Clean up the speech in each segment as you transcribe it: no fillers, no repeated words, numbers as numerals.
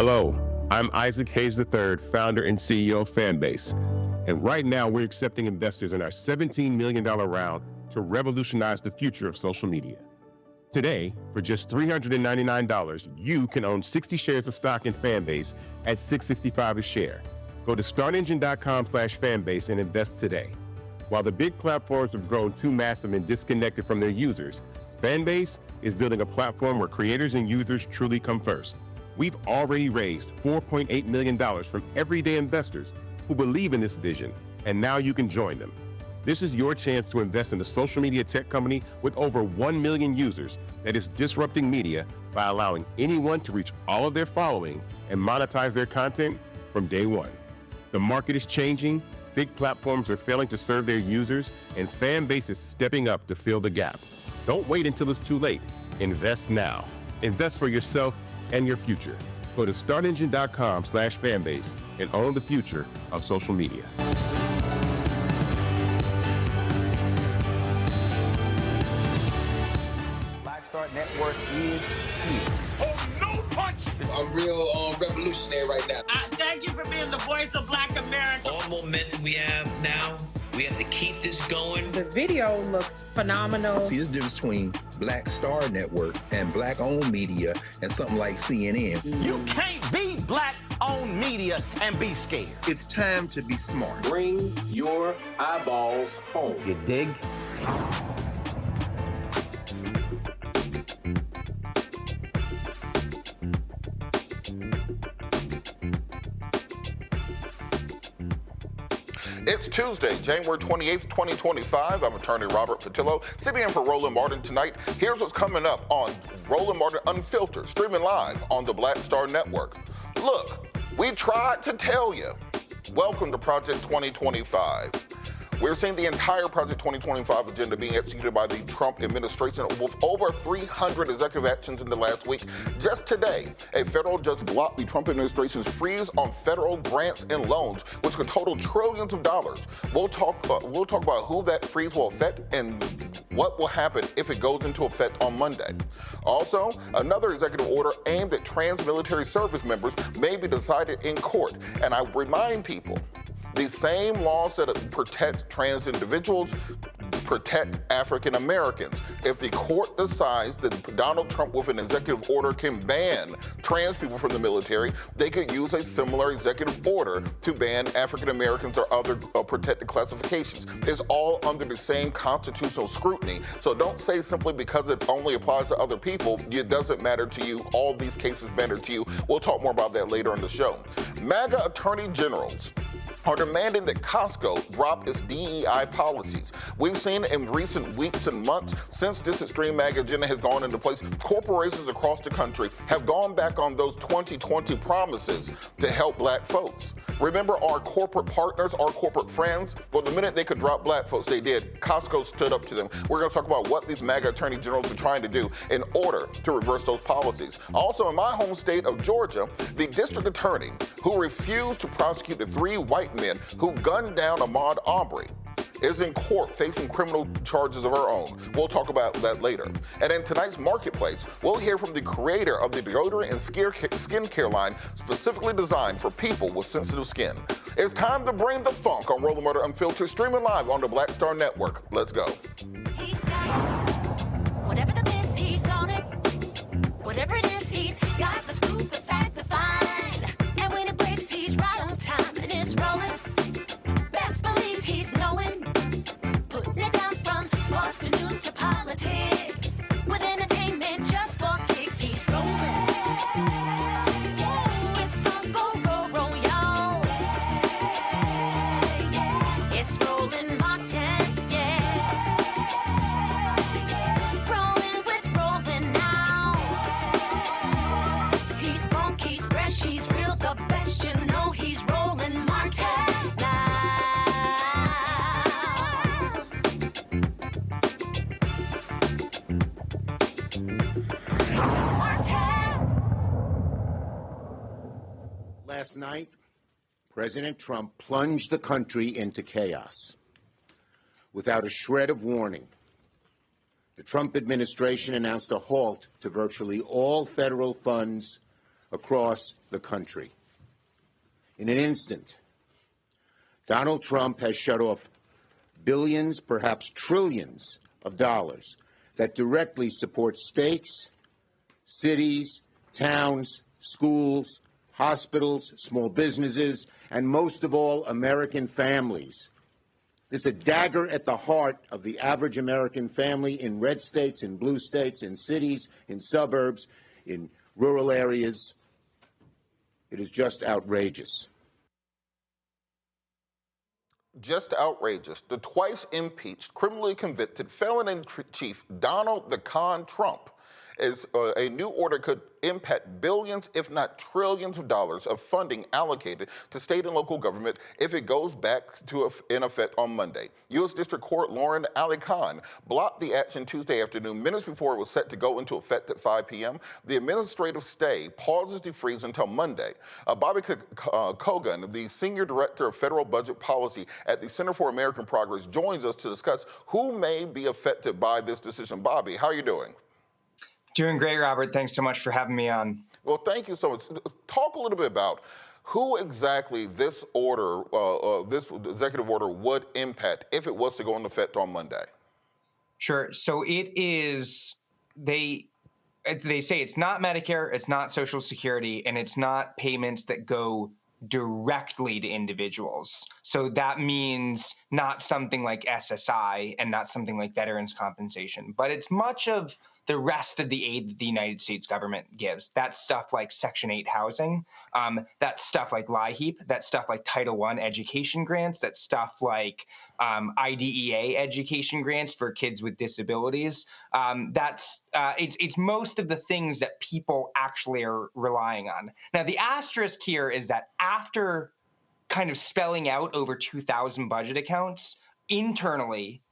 Hello, I'm Isaac Hayes III, founder and CEO of Fanbase. And right now we're accepting investors in our $17 million round to revolutionize the future of social media. Today, for just $399, you can own 60 shares of stock in Fanbase at $665 a share. Go to startengine.com/fanbase and invest today. While the big platforms have grown too massive and disconnected from their users, Fanbase is building a platform where creators and users truly come first. We've already raised $4.8 million from everyday investors who believe in this vision, and now you can join them. This is your chance to invest in a social media tech company with over 1 million users that is disrupting media by allowing anyone to reach all of their following and monetize their content from day one. The market is changing, big platforms are failing to serve their users, and Fanbase is stepping up to fill the gap. Don't wait until it's too late. Invest now. Invest for yourself and your future. Go to startengine.com/fanbase and own the future of social media. Start Network is here. Oh, no punch! I'm real revolutionary right now. Thank you for being the voice of Black America. All momentum we have now, we have to keep this going. The video looks phenomenal. See, there's a difference between Black Star Network and Black-owned media and something like CNN. You can't be Black-owned media and be scared. It's time to be smart. Bring your eyeballs home. You dig? It's Tuesday, January 28th, 2025. I'm attorney Robert Patillo, sitting in for Roland Martin tonight. Here's what's coming up on Roland Martin Unfiltered, streaming live on the Black Star Network. Look, we tried to tell you. Welcome to Project 2025. We're seeing the entire Project 2025 agenda being executed by the Trump administration with over 300 executive actions in the last week. Just today, a federal judge blocked the Trump administration's freeze on federal grants and loans, which could total trillions of dollars. We'll talk about who that freeze will affect and what will happen if it goes into effect on Monday. Also, another executive order aimed at trans military service members may be decided in court. And I remind people, the same laws that protect trans individuals protect African Americans. If the court decides that Donald Trump with an executive order can ban trans people from the military, they could use a similar executive order to ban African Americans or other protected classifications. It's all under the same constitutional scrutiny. So don't say simply because it only applies to other people, it doesn't matter to you. All these cases matter to you. We'll talk more about that later in the show. MAGA attorney generals are demanding that Costco drop its DEI policies. We've seen in recent weeks and months, since this extreme MAGA agenda has gone into place, corporations across the country have gone back on those 2020 promises to help black folks. Remember our corporate partners, our corporate friends? Well, the minute they could drop black folks, they did. Costco stood up to them. We're going to talk about what these MAGA attorney generals are trying to do in order to reverse those policies. Also, in my home state of Georgia, the district attorney who refused to prosecute the 3 white men who gunned down Ahmaud Arbery is in court facing criminal charges of her own. We'll talk about that later. And in tonight's Marketplace, we'll hear from the creator of the deodorant and skincare line specifically designed for people with sensitive skin. It's time to bring the funk on Roland Martin Unfiltered, streaming live on the Black Star Network. Let's go. He's got it. Whatever the miss, he's on it. Whatever it is, he's got the scoop, the fact, the find. And when it breaks, he's right on time and it's rolling. Best believe he's knowing. Putting it down from sports to news to politics. With entertainment just for kicks, he's rolling. It's on Go, Roll, y'all. It's Roland Martin, yeah. Rolling with Roland now. He's funk, he's fresh, he's real, the best, you know he's Roland Martin now. Last night, President Trump plunged the country into chaos. Without a shred of warning, the Trump administration announced a halt to virtually all federal funds across the country. In an instant, Donald Trump has shut off billions, perhaps trillions of dollars that directly support states, cities, towns, schools, hospitals, small businesses, and most of all, American families. This is a dagger at the heart of the average American family in red states, in blue states, in cities, in suburbs, in rural areas. It is just outrageous. Just outrageous. The twice impeached, criminally convicted felon-in-chief Donald the Con Trump is a new order could impact billions, if not trillions of dollars of funding allocated to state and local government if it goes back to in effect on Monday. U.S. District Court Lauren Ali Khan blocked the action Tuesday afternoon, minutes before it was set to go into effect at 5 p.m. The administrative stay pauses the freeze until Monday. Bobby Kogan, the Senior Director of Federal Budget Policy at the Center for American Progress, joins us to discuss who may be affected by this decision. Bobby, how are you doing? Doing great, Robert. Thanks so much for having me on. Well, thank you so much. Talk a little bit about who exactly this order, this executive order would impact if it was to go into effect on Monday. Sure. So it is, they say it's not Medicare, it's not Social Security, and it's not payments that go directly to individuals. So that means not something like SSI and not something like veterans compensation, but it's much of the rest of the aid that the United States government gives. That's stuff like Section 8 housing, that's stuff like LIHEAP, that's stuff like Title I education grants, that's stuff like IDEA education grants for kids with disabilities. It's most of the things that people actually are relying on. Now, the asterisk here is that after kind of spelling out over 2,000 budget accounts internally,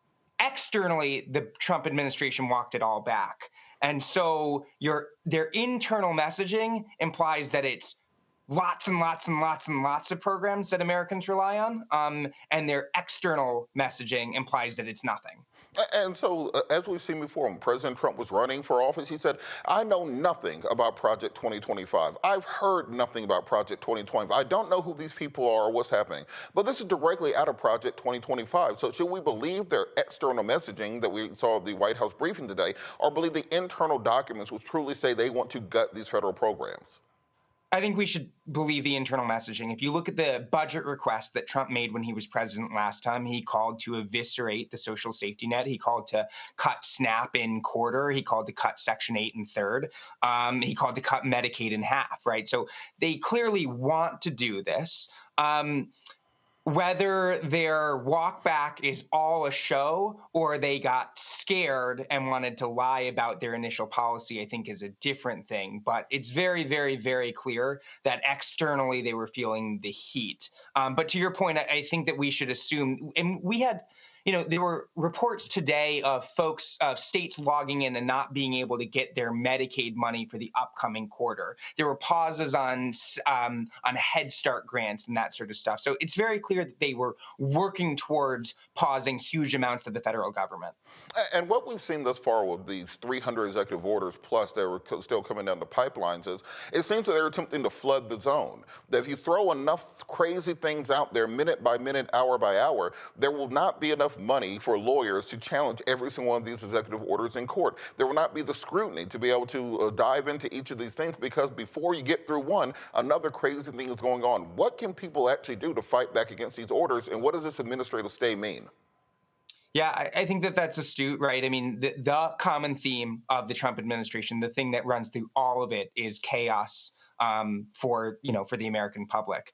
externally, the Trump administration walked it all back. And so their internal messaging implies that it's lots and lots and lots and lots of programs that Americans rely on, and their external messaging implies that it's nothing. And so, as we've seen before, when President Trump was running for office, he said, I know nothing about Project 2025. I've heard nothing about Project 2025. I don't know who these people are or what's happening. But this is directly out of Project 2025. So should we believe their external messaging that we saw at the White House briefing today, or believe the internal documents which truly say they want to gut these federal programs? I think we should believe the internal messaging. If you look at the budget request that Trump made when he was president last time, he called to eviscerate the social safety net. He called to cut SNAP in quarter. He called to cut Section 8 in third. He called to cut Medicaid in half, right? So they clearly want to do this. Whether their walk back is all a show or they got scared and wanted to lie about their initial policy, I think is a different thing. But it's very, very, very clear that externally they were feeling the heat. But to your point, I think that we should assume, and we had, there were reports today of folks, of states logging in and not being able to get their Medicaid money for the upcoming quarter. There were pauses on Head Start grants and that sort of stuff. So it's very clear that they were working towards pausing huge amounts of the federal government. And what we've seen thus far with these 300 executive orders plus that were still coming down the pipelines is it seems that they're attempting to flood the zone. That if you throw enough crazy things out there minute by minute, hour by hour, there will not be enough money for lawyers to challenge every single one of these executive orders in court. There will not be the scrutiny to be able to dive into each of these things because before you get through one, another crazy thing is going on. What can people actually do to fight back against these orders, and what does this administrative stay mean? Yeah, I think that that's astute, right? I mean, the common theme of the Trump administration, the thing that runs through all of it is chaos for the American public.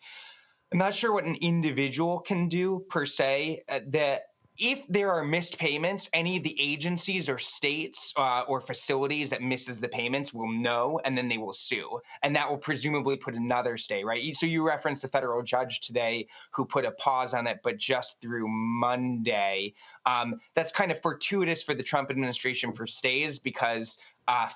I'm not sure what an individual can do per se. That if there are missed payments, any of the agencies or states or facilities that misses the payments will know, and then they will sue. And that will presumably put another stay, right? So you referenced the federal judge today who put a pause on it, but just through Monday. That's kind of fortuitous for the Trump administration for stays because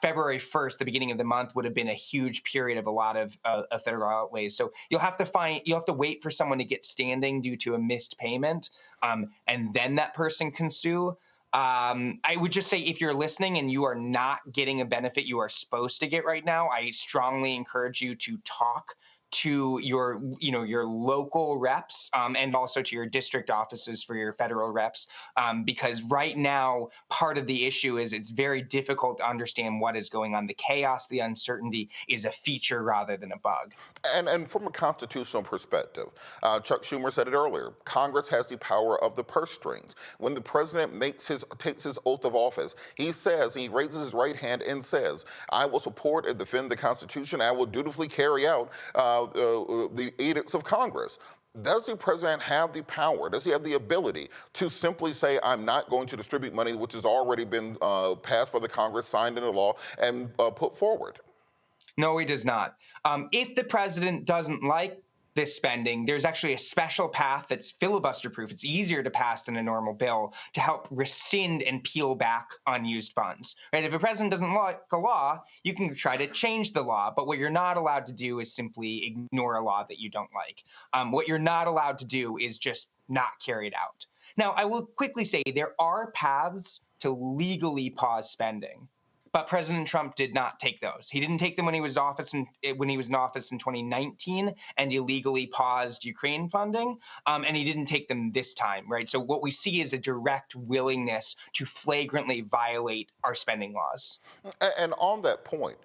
February 1st, the beginning of the month, would have been a huge period of a lot of federal outlays. So you'll have to wait for someone to get standing due to a missed payment, and then that person can sue. I would just say if you're listening and you are not getting a benefit you are supposed to get right now, I strongly encourage you to talk to your local reps and also to your district offices for your federal reps, because right now part of the issue is it's very difficult to understand what is going on. The chaos, the uncertainty is a feature rather than a bug. And from a constitutional perspective, Chuck Schumer said it earlier, Congress has the power of the purse strings. When the president takes his oath of office, he raises his right hand and says, I will support and defend the Constitution. I will dutifully carry out the edicts of Congress. Does the president have the power? Does he have the ability to simply say, I'm not going to distribute money which has already been passed by the Congress, signed into law, and put forward? No, he does not. If the president doesn't like this spending, there's actually a special path that's filibuster proof. It's easier to pass than a normal bill to help rescind and peel back unused funds. Right? If a president doesn't like a law, you can try to change the law. But what you're not allowed to do is simply ignore a law that you don't like. What you're not allowed to do is just not carry it out. Now, I will quickly say there are paths to legally pause spending. But President Trump did not take those. He didn't take them when he was in office in 2019 and illegally paused Ukraine funding, and he didn't take them this time, right? So what we see is a direct willingness to flagrantly violate our spending laws. And on that point,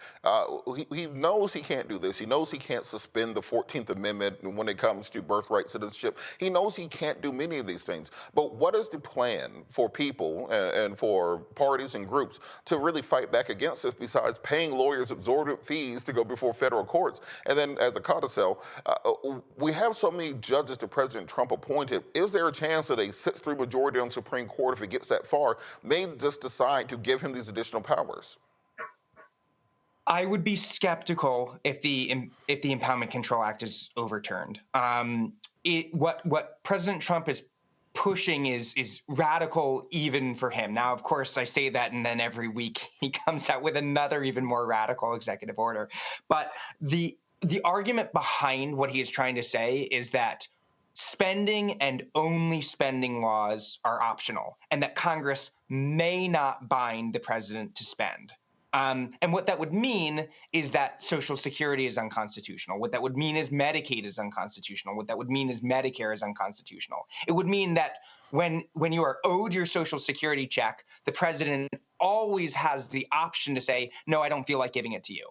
he knows he can't do this. He knows he can't suspend the 14th Amendment when it comes to birthright citizenship. He knows he can't do many of these things. But what is the plan for people and for parties and groups to really fight back against this besides paying lawyers exorbitant fees to go before federal courts? And then as a codicil, we have so many judges that President Trump appointed. Is there a chance that a 6-3 majority on the Supreme Court, if it gets that far, may just decide to give him these additional powers? I would be skeptical if the Impoundment Control Act is overturned. What President Trump is pushing is radical even for him. Now, of course, I say that, and then every week he comes out with another even more radical executive order. But the argument behind what he is trying to say is that spending and only spending laws are optional, and that Congress may not bind the president to spend. And what that would mean is that Social Security is unconstitutional. What that would mean is Medicaid is unconstitutional. What that would mean is Medicare is unconstitutional. It would mean that when you are owed your Social Security check, the president always has the option to say, no, I don't feel like giving it to you.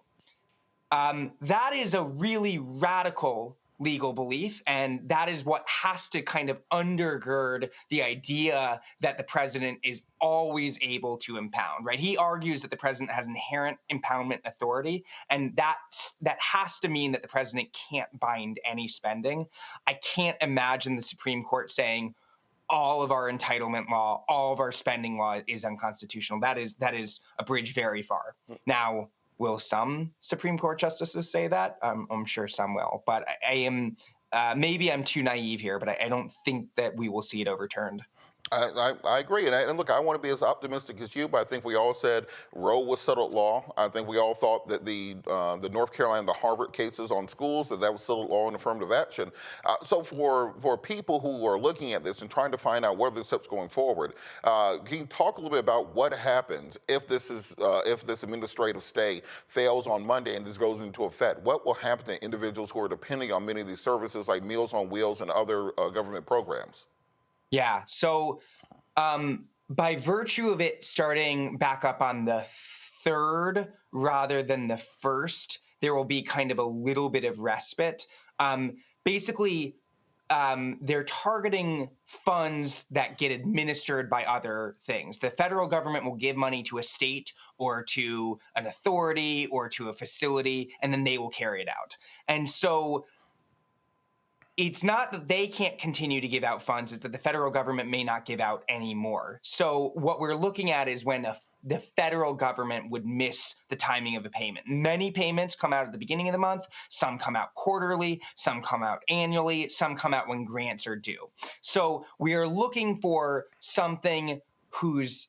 That is a really radical legal belief, and that is what has to kind of undergird the idea that the president is always able to impound, right? He argues that the president has inherent impoundment authority, and that has to mean that the president can't bind any spending. I can't imagine the Supreme Court saying all of our entitlement law, all of our spending law is unconstitutional. That is a bridge very far. Now, will some Supreme Court justices say that? I'm sure some will, but I am maybe I'm too naive here, but I don't think that we will see it overturned. I agree. And look, I want to be as optimistic as you, but I think we all said Roe was settled law. I think we all thought that the North Carolina, the Harvard cases on schools, that was settled law and affirmative action. So for people who are looking at this and trying to find out what are the steps going forward, can you talk a little bit about what happens if this administrative stay fails on Monday and this goes into effect? What will happen to individuals who are depending on many of these services like Meals on Wheels and other government programs? Yeah. So by virtue of it starting back up on the 3rd rather than the 1st, there will be kind of a little bit of respite. Basically, they're targeting funds that get administered by other things. The federal government will give money to a state or to an authority or to a facility, and then they will carry it out. And so it's not that they can't continue to give out funds, it's that the federal government may not give out any more. So what we're looking at is when the federal government would miss the timing of a payment. Many payments come out at the beginning of the month, some come out quarterly, some come out annually, some come out when grants are due. So we are looking for something whose,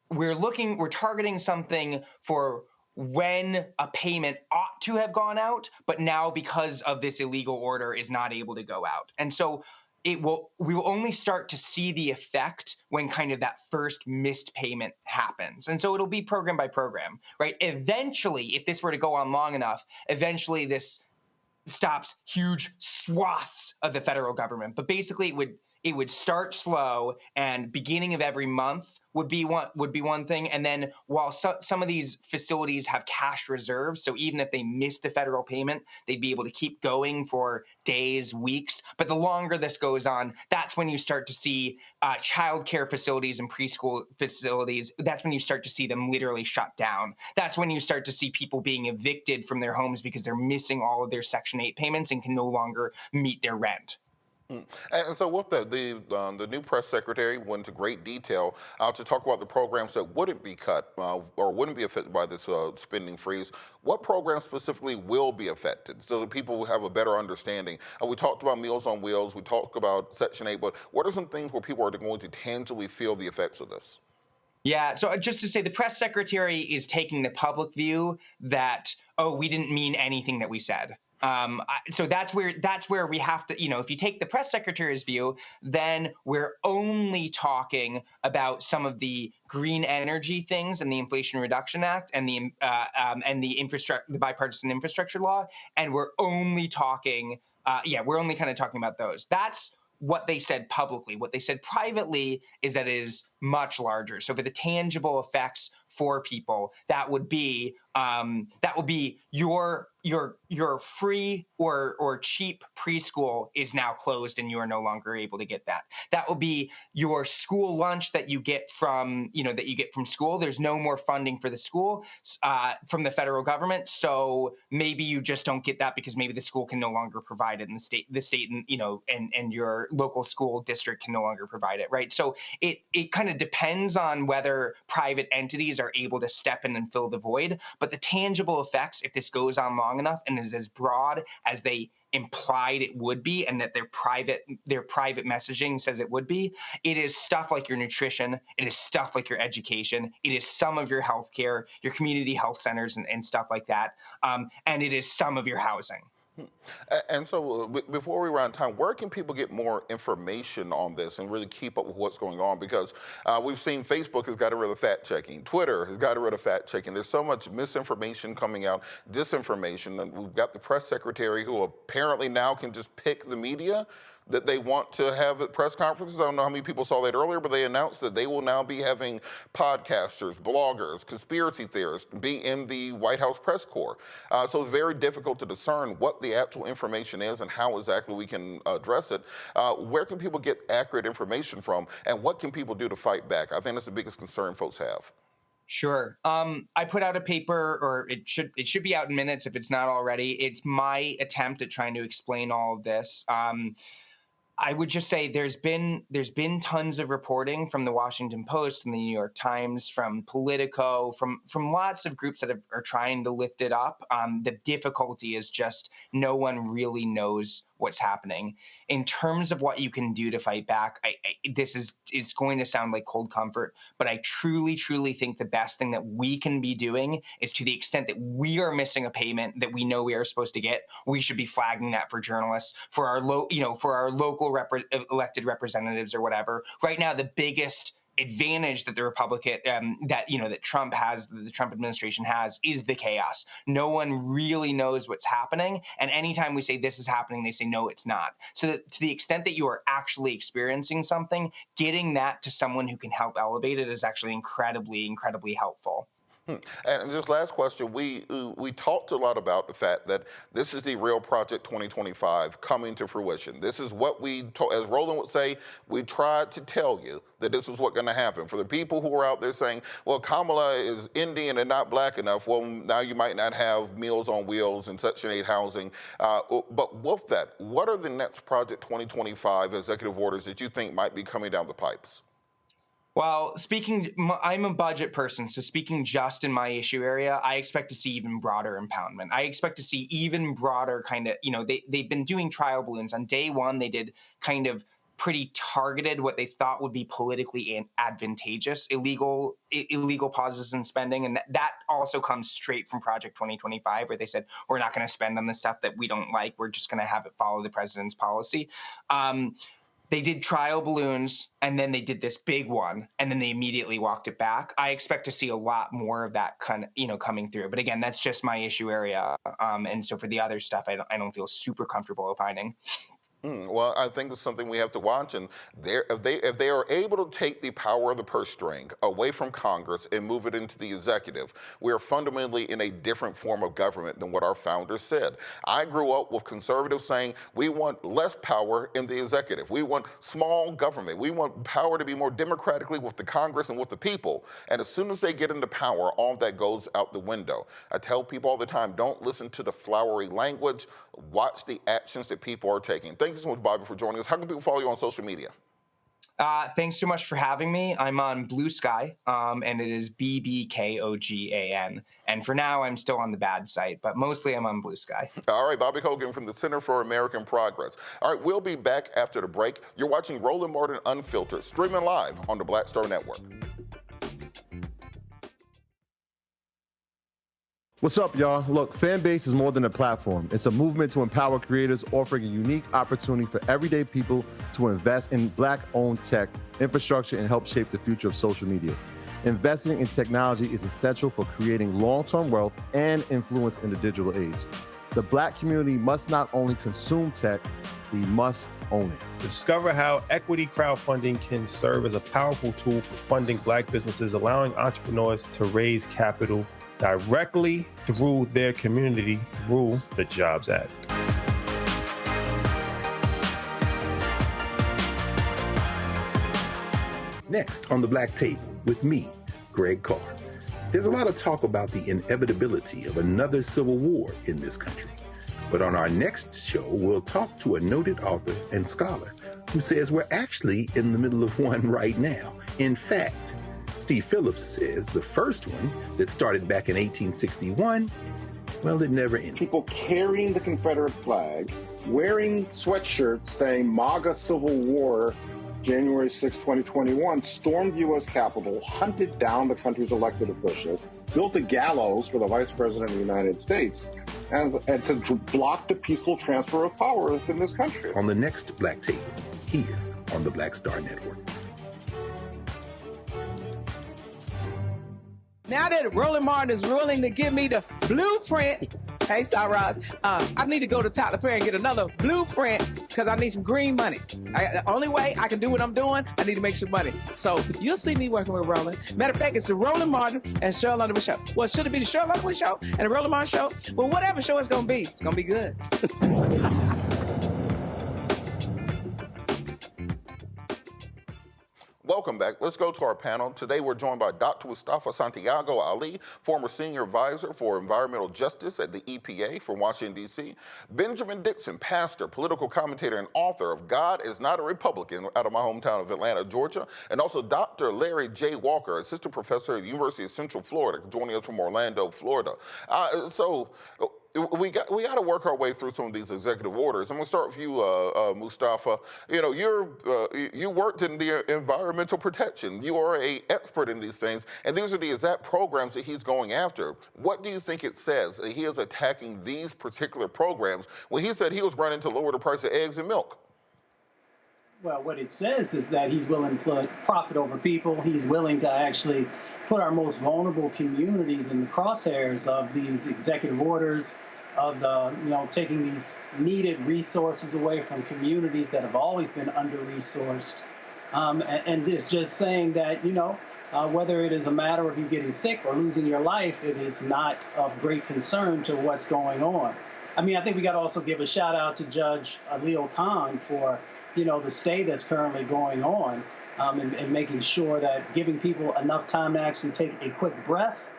we're targeting something for when a payment ought to have gone out, but now because of this illegal order is not able to go out. And so we will only start to see the effect when kind of that first missed payment happens. And so it'll be program by program, right? Eventually, if this were to go on long enough, eventually this stops huge swaths of the federal government. But basically it would start slow, and beginning of every month would be one thing. And then while some of these facilities have cash reserves, so even if they missed a federal payment, they'd be able to keep going for days, weeks. But the longer this goes on, that's when you start to see childcare facilities and preschool facilities. That's when you start to see them literally shut down. That's when you start to see people being evicted from their homes because they're missing all of their Section 8 payments and can no longer meet their rent. And so with the new press secretary went into great detail to talk about the programs that wouldn't be cut or wouldn't be affected by this spending freeze. What programs specifically will be affected so that people will have a better understanding? We talked about Meals on Wheels, we talked about Section 8, but what are some things where people are going to tangibly feel the effects of this? Yeah, so just to say, the press secretary is taking the public view that, oh, we didn't mean anything that we said. So that's where we have to, if you take the press secretary's view, then we're only talking about some of the green energy things and the Inflation Reduction Act and the bipartisan infrastructure law, and we're only talking, we're only kind of talking about those. That's what they said publicly. What they said privately is that it is much larger. So for the tangible effects for people, that would be your free or cheap preschool is now closed and you are no longer able to get that. That will be your school lunch that you get from school. There's no more funding for the school from the federal government. So maybe you just don't get that because maybe the school can no longer provide it, and the state and your local school district can no longer provide it, right? So it kind of depends on whether private entities are able to step in and fill the void. But the tangible effects, if this goes on long enough and is as broad as they implied it would be, and that their private messaging says it would be, it is stuff like your nutrition, it is stuff like your education, it is some of your healthcare, your community health centers and stuff like that, and it is some of your housing. And so before we run time, where can people get more information on this and really keep up with what's going on? Because we've seen Facebook has gotten rid of fact checking. Twitter has gotten rid of fact checking. There's so much misinformation coming out, disinformation. And we've got the press secretary who apparently now can just pick the media that they want to have at press conferences. I don't know how many people saw that earlier, but they announced that they will now be having podcasters, bloggers, conspiracy theorists be in the White House press corps. So it's very difficult to discern what the actual information is and how exactly we can address it. Where can people get accurate information from, and what can people do to fight back? I think that's the biggest concern folks have. Sure. I put out a paper, or it should be out in minutes if it's not already. It's my attempt at trying to explain all of this. I would just say there's been tons of reporting from the Washington Post and the New York Times, from Politico, from lots of groups that are trying to lift it up. The difficulty is just no one really knows what's happening. In terms of what you can do to fight back, it's going to sound like cold comfort, but I truly, truly think the best thing that we can be doing is, to the extent that we are missing a payment that we know we are supposed to get, we should be flagging that for journalists, for our local elected representatives or whatever. Right now, the biggest advantage that the Republican that Trump has, the Trump administration has, is the chaos. No one really knows what's happening, and anytime we say this is happening, they say no, it's not. So that to the extent that you are actually experiencing something, getting that to someone who can help elevate it is actually incredibly, incredibly helpful. And just last question, we talked a lot about the fact that this is the real Project 2025 coming to fruition. This is what as Roland would say, we tried to tell you that this was what's going to happen. For the people who are out there saying, well, Kamala is Indian and not black enough, well, now you might not have Meals on Wheels and Section 8 housing. But with that, what are the next Project 2025 executive orders that you think might be coming down the pipes? Well, I'm a budget person, so speaking just in my issue area, I expect to see even broader impoundment. I expect to see even broader kind of, they've been doing trial balloons. On day one, they did kind of pretty targeted, what they thought would be politically advantageous, illegal pauses in spending. And that also comes straight from Project 2025, where they said, we're not going to spend on the stuff that we don't like. We're just going to have it follow the president's policy. they did trial balloons, and then they did this big one, and then they immediately walked it back. I expect to see a lot more of that coming through. But again, that's just my issue area. And so for the other stuff, I don't feel super comfortable opining. Well, I think it's something we have to watch, and if they are able to take the power of the purse string away from Congress and move it into the executive, we are fundamentally in a different form of government than what our founders said. I grew up with conservatives saying we want less power in the executive. We want small government. We want power to be more democratically with the Congress and with the people. And as soon as they get into power, all that goes out the window. I tell people all the time, don't listen to the flowery language. Watch the actions that people are taking. Thank you so much, Bobby, for joining us. How can people follow you on social media? Thanks so much for having me. I'm on Blue Sky, and it is BBKOGAN. And for now, I'm still on the bad site, but mostly I'm on Blue Sky. All right, Bobby Hogan from the Center for American Progress. All right, we'll be back after the break. You're watching Roland Martin Unfiltered, streaming live on the Black Star Network. What's up, y'all? Look, Fanbase is more than a platform. It's a movement to empower creators, offering a unique opportunity for everyday people to invest in Black-owned tech, infrastructure, and help shape the future of social media. Investing in technology is essential for creating long-term wealth and influence in the digital age. The Black community must not only consume tech, we must own it. Discover how equity crowdfunding can serve as a powerful tool for funding Black businesses, allowing entrepreneurs to raise capital directly through their community through the Jobs Act. Next on the Black Table with me, Greg Carr. There's a lot of talk about the inevitability of another civil war in this country. But on our next show, we'll talk to a noted author and scholar who says we're actually in the middle of one right now. In fact, Steve Phillips says the first one that started back in 1861, well, it never ended. People carrying the Confederate flag, wearing sweatshirts saying MAGA Civil War, January 6, 2021, stormed the U.S. Capitol, hunted down the country's elected officials, built a gallows for the Vice President of the United States, and to block the peaceful transfer of power within this country. On the next Black Table, here on the Black Star Network. Now that Roland Martin is willing to give me the blueprint, hey, Cyrus, I need to go to Tyler Perry and get another blueprint because I need some green money. The only way I can do what I'm doing, I need to make some money. So you'll see me working with Roland. Matter of fact, it's the Roland Martin and Cheryl Underwood show. Well, should it be the Cheryl Underwood show and the Roland Martin show? Well, whatever show it's going to be good. Welcome back. Let's go to our panel. Today we're joined by Dr. Mustafa Santiago Ali, former senior advisor for environmental justice at the EPA from Washington, D.C. Benjamin Dixon, pastor, political commentator, and author of God is Not a Republican out of my hometown of Atlanta, Georgia. And also Dr. Larry J. Walker, assistant professor at the University of Central Florida, joining us from Orlando, Florida. We got to work our way through some of these executive orders. I'm going to start with you, Mustafa. You know, you worked in the environmental protection. You are an expert in these things, and these are the exact programs that he's going after. What do you think it says that he is attacking these particular programs when he said he was running to lower the price of eggs and milk? Well, what it says is that he's willing to put profit over people. He's willing to actually put our most vulnerable communities in the crosshairs of these executive orders, of taking these needed resources away from communities that have always been under-resourced. And it's just saying that, whether it is a matter of you getting sick or losing your life, it is not of great concern to what's going on. I mean, I think we got to also give a shout out to Judge Leo Khan for, the stay that's currently going on, and making sure that giving people enough time to actually take a quick breath,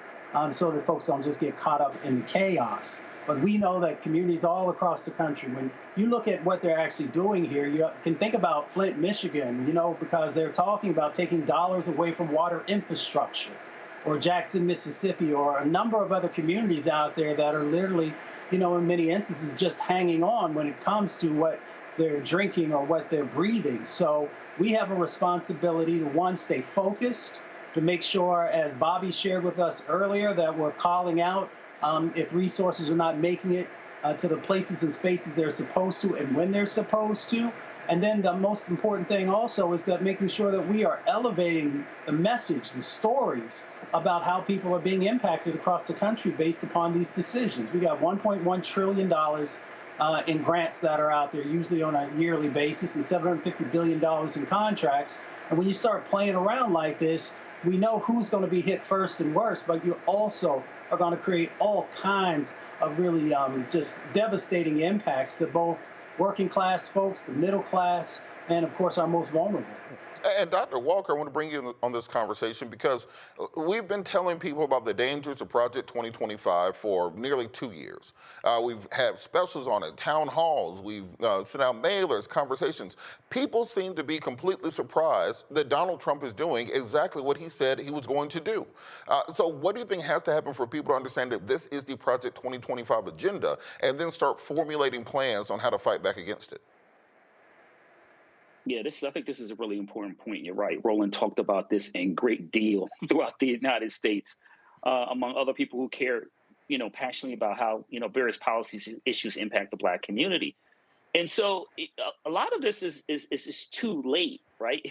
so that folks don't just get caught up in the chaos. But we know that communities all across the country, when you look at what they're actually doing here, you can think about Flint, Michigan, because they're talking about taking dollars away from water infrastructure, or Jackson, Mississippi, or a number of other communities out there that are literally, in many instances, just hanging on when it comes to what they're drinking or what they're breathing. So we have a responsibility to, one, stay focused, to make sure, as Bobby shared with us earlier, that we're calling out if resources are not making it to the places and spaces they're supposed to and when they're supposed to. And then the most important thing also is that making sure that we are elevating the message, the stories about how people are being impacted across the country based upon these decisions. We got $1.1 trillion in grants that are out there, usually on a yearly basis, and $750 billion in contracts. And when you start playing around like this, we know who's going to be hit first and worst, but you also are going to create all kinds of really just devastating impacts to both working class folks, the middle class, and of course our most vulnerable. And Dr. Walker, I want to bring you on this conversation because we've been telling people about the dangers of Project 2025 for nearly 2 years. We've had specials on it, town halls, we've sent out mailers, conversations. People seem to be completely surprised that Donald Trump is doing exactly what he said he was going to do. So what do you think has to happen for people to understand that this is the Project 2025 agenda and then start formulating plans on how to fight back against it? Yeah, I think this is a really important point. You're right. Roland talked about this in great deal throughout the United States, among other people who care, passionately about how, various policies issues impact the Black community. And so a lot of this is too late, right?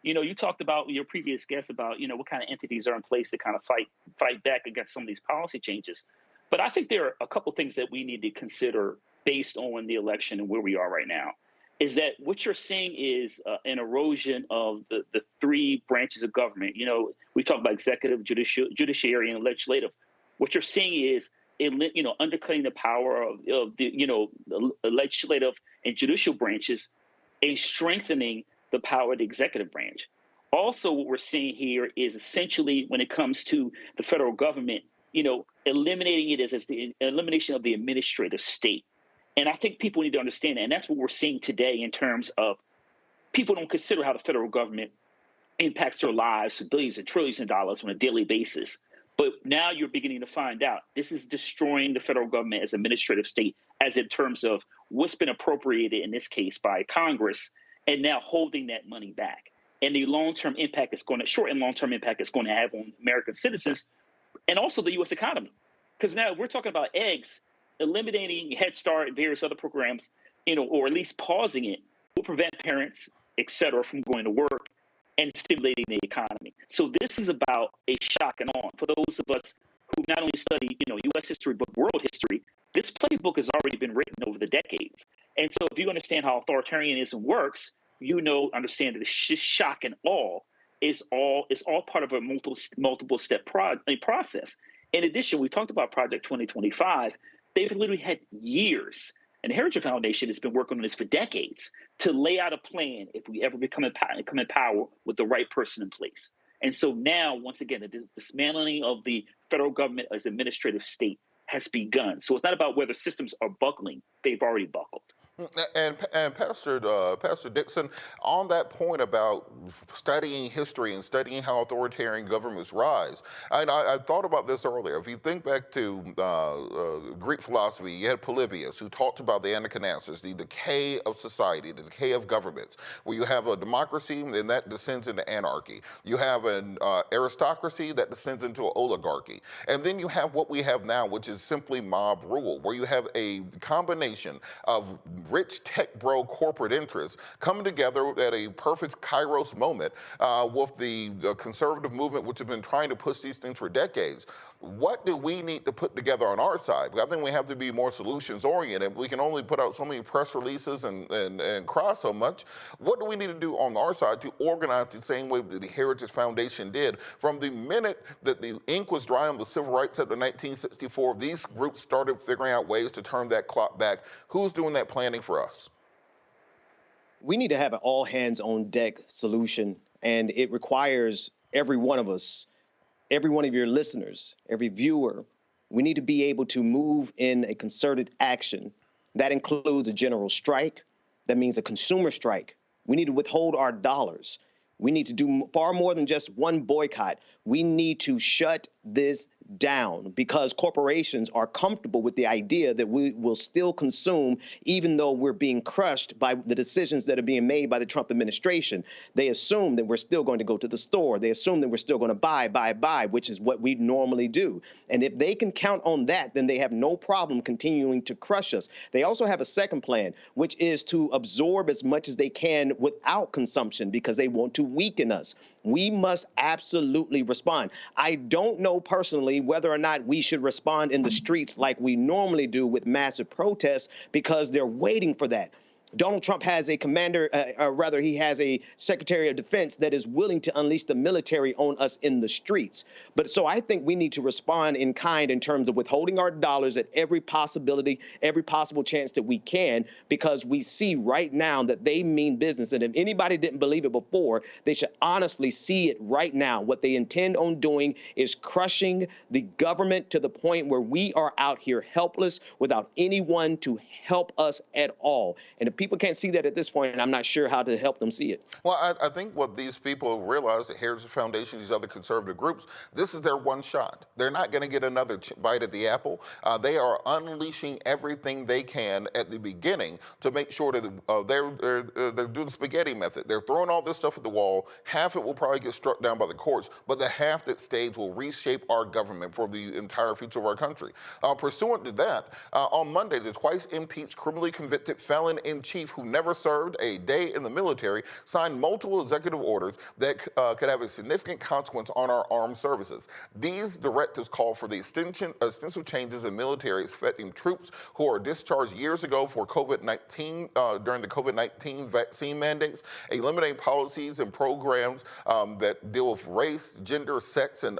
You talked about your previous guest about, what kind of entities are in place to kind of fight back against some of these policy changes. But I think there are a couple things that we need to consider based on the election and where we are right now. Is that what you're seeing is an erosion of the three branches of government. We talk about executive, judiciary, and legislative. What you're seeing is, undercutting the power of the legislative and judicial branches and strengthening the power of the executive branch. Also, what we're seeing here is essentially when it comes to the federal government, eliminating it as the elimination of the administrative state. And I think people need to understand that. And that's what we're seeing today in terms of people don't consider how the federal government impacts their lives, billions and trillions of dollars on a daily basis. But now you're beginning to find out this is destroying the federal government as administrative state, as in terms of what's been appropriated in this case by Congress, and now holding that money back. And the long-term impact is going to, short and long-term impact is going to have on American citizens and also the U.S. economy. Because now we're talking about eggs. Eliminating Head Start and various other programs, or at least pausing it, will prevent parents, et cetera, from going to work and stimulating the economy. So this is about a shock and awe. For those of us who not only study, U.S. history, but world history, this playbook has already been written over the decades. And so if you understand how authoritarianism works, understand that the shock and awe is all part of a multiple step process. In addition, we talked about Project 2025. They've literally had years, and the Heritage Foundation has been working on this for decades, to lay out a plan if we ever come in power with the right person in place. And so now, once again, the dismantling of the federal government as administrative state has begun. So it's not about whether systems are buckling. They've already buckled. And Pastor Dixon, on that point about studying history and studying how authoritarian governments rise, I thought about this earlier. If you think back to Greek philosophy, you had Polybius, who talked about the anakinansis, the decay of society, the decay of governments, where you have a democracy and that descends into anarchy. You have an aristocracy that descends into an oligarchy. And then you have what we have now, which is simply mob rule, where you have a combination of rich tech bro corporate interests coming together at a perfect Kairos moment with the conservative movement, which has been trying to push these things for decades. What do we need to put together on our side? I think we have to be more solutions oriented. We can only put out so many press releases and cry so much. What do we need to do on our side to organize the same way that the Heritage Foundation did? From the minute that the ink was dry on the Civil Rights Act of 1964, these groups started figuring out ways to turn that clock back. Who's doing that planning for us? We need to have an all hands on deck solution, and it requires every one of us, every one of your listeners, every viewer. We need to be able to move in a concerted action. That includes a general strike. That means a consumer strike. We need to withhold our dollars. We need to do far more than just one boycott. We need to shut this down because corporations are comfortable with the idea that we will still consume even though we're being crushed by the decisions that are being made by the Trump administration. They assume that we're still going to go to the store. They assume that we're still going to buy, which is what we normally do. And if they can count on that, then they have no problem continuing to crush us. They also have a second plan, which is to absorb as much as they can without consumption because they want to weaken us. We must absolutely respond. I don't know personally whether or not we should respond in the streets like we normally do with massive protests because they're waiting for that. Donald Trump has a commander, or rather he has a Secretary of Defense that is willing to unleash the military on us in the streets. But so I think we need to respond in kind in terms of withholding our dollars at every possibility, every possible chance that we can, because we see right now that they mean business. And if anybody didn't believe it before, they should honestly see it right now. What they intend on doing is crushing the government to the point where we are out here helpless without anyone to help us at all. And if people can't see that at this point, I'm not sure how to help them see it. Well, I think what these people realize, the Heritage Foundation, these other conservative groups, this is their one shot. They're not going to get another bite at the apple. They are unleashing everything they can at the beginning to make sure that they're doing the spaghetti method. They're throwing all this stuff at the wall. Half it will probably get struck down by the courts, but the half that stays will reshape our government for the entire future of our country. Pursuant to that, on Monday, the twice impeached, criminally convicted felon-in-chief who never served a day in the military signed multiple executive orders that could have a significant consequence on our armed services. These directives call for the extensive changes in military affecting troops who are discharged years ago for COVID-19 during the COVID-19 vaccine mandates, eliminating policies and programs that deal with race, gender, sex, and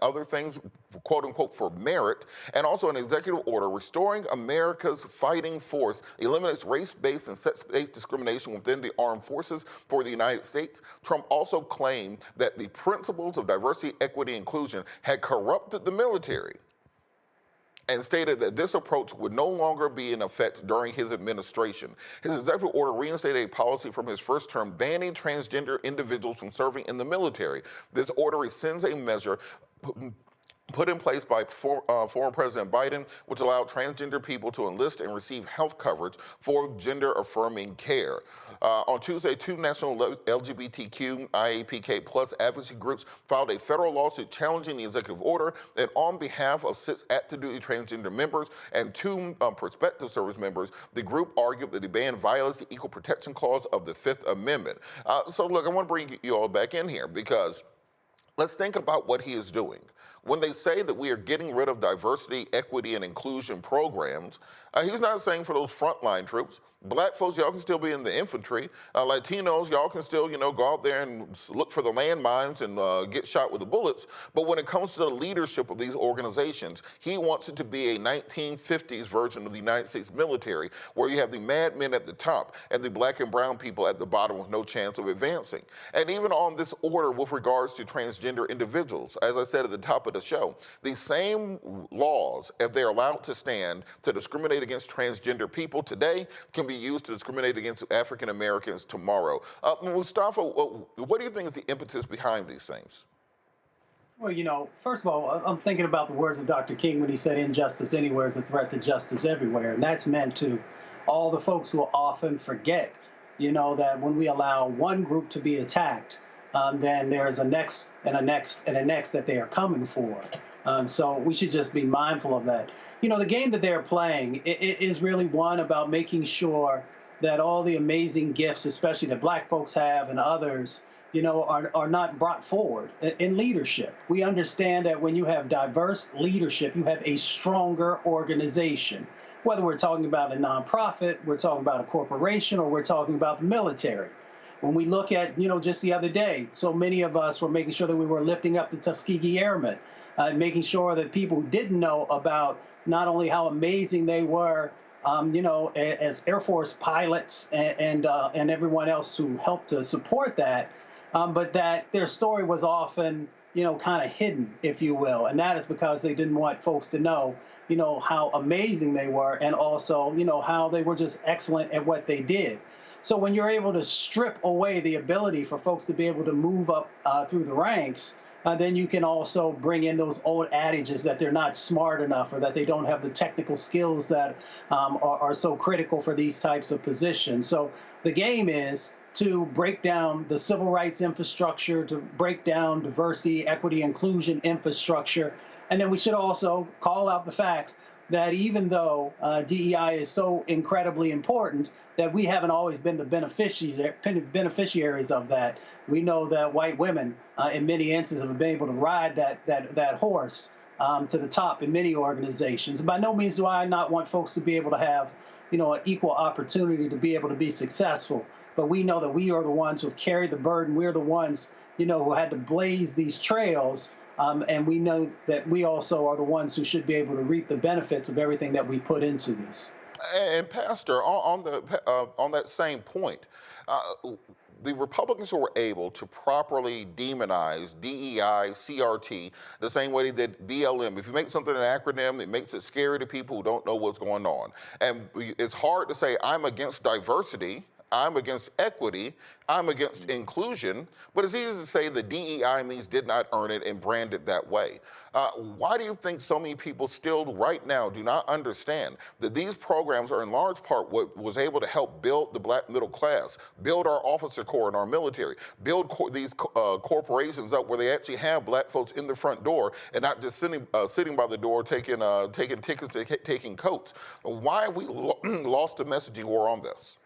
other things, quote unquote, for merit, and also an executive order restoring America's fighting force, eliminates race-based and sex-based discrimination within the armed forces for the United States. Trump also claimed that the principles of diversity, equity, and inclusion had corrupted the military and stated that this approach would no longer be in effect during his administration. His executive order reinstated a policy from his first term banning transgender individuals from serving in the military. This order rescinds a measure put in place by former President Biden, which allowed transgender people to enlist and receive health coverage for gender-affirming care. On Tuesday, two national LGBTQ IAPK plus advocacy groups filed a federal lawsuit challenging the executive order, and on behalf of 6 active-duty transgender members and 2 prospective service members, the group argued that the ban violates the Equal Protection Clause of the Fifth Amendment. So look, I want to bring you all back in here because let's think about what he is doing. When they say that we are getting rid of diversity, equity, and inclusion programs, he's not saying for those frontline troops. Black folks, y'all can still be in the infantry. Latinos, y'all can still, go out there and look for the landmines and get shot with the bullets. But when it comes to the leadership of these organizations, he wants it to be a 1950s version of the United States military, where you have the madmen at the top and the black and brown people at the bottom with no chance of advancing. And even on this order with regards to transgender individuals, as I said at the top of the show, these same laws, if they're allowed to stand to discriminate against transgender people today, can be used to discriminate against African Americans tomorrow. Mustafa, what do you think is the impetus behind these things? Well, first of all, I'm thinking about the words of Dr. King when he said injustice anywhere is a threat to justice everywhere. And that's meant to all the folks who often forget, that when we allow one group to be attacked, then there's a next and a next and a next that they are coming for. So we should just be mindful of that. The game that they're playing is really one about making sure that all the amazing gifts, especially that black folks have and others, are not brought forward in leadership. We understand that when you have diverse leadership, you have a stronger organization. Whether we're talking about a nonprofit, we're talking about a corporation, or we're talking about the military. When we look at, just the other day, so many of us were making sure that we were lifting up the Tuskegee Airmen, making sure that people didn't know about not only how amazing they were, as Air Force pilots and everyone else who helped to support that, but that their story was often, kind of hidden, if you will. And that is because they didn't want folks to know, how amazing they were, and also, how they were just excellent at what they did. So when you're able to strip away the ability for folks to be able to move up through the ranks, then you can also bring in those old adages that they're not smart enough or that they don't have the technical skills that are so critical for these types of positions. So the game is to break down the civil rights infrastructure, to break down diversity, equity, inclusion infrastructure. And then we should also call out the fact that even though DEI is so incredibly important, that we haven't always been the beneficiaries of that. We know that white women, in many instances, have been able to ride that horse to the top in many organizations. By no means do I not want folks to be able to have, an equal opportunity to be able to be successful. But we know that we are the ones who have carried the burden. We're the ones, who had to blaze these trails. And we know that we also are the ones who should be able to reap the benefits of everything that we put into this. And Pastor, on that same point, the Republicans who were able to properly demonize DEI, CRT, the same way they did BLM. If you make something an acronym, it makes it scary to people who don't know what's going on. And it's hard to say, I'm against diversity, I'm against equity, I'm against inclusion, but it's easy to say the DEI means did not earn it and brand it that way. Why do you think so many people still right now do not understand that these programs are in large part what was able to help build the black middle class, build our officer corps and our military, build these corporations up where they actually have black folks in the front door and not just sitting by the door taking tickets, taking coats? Why have we lost the messaging war on this?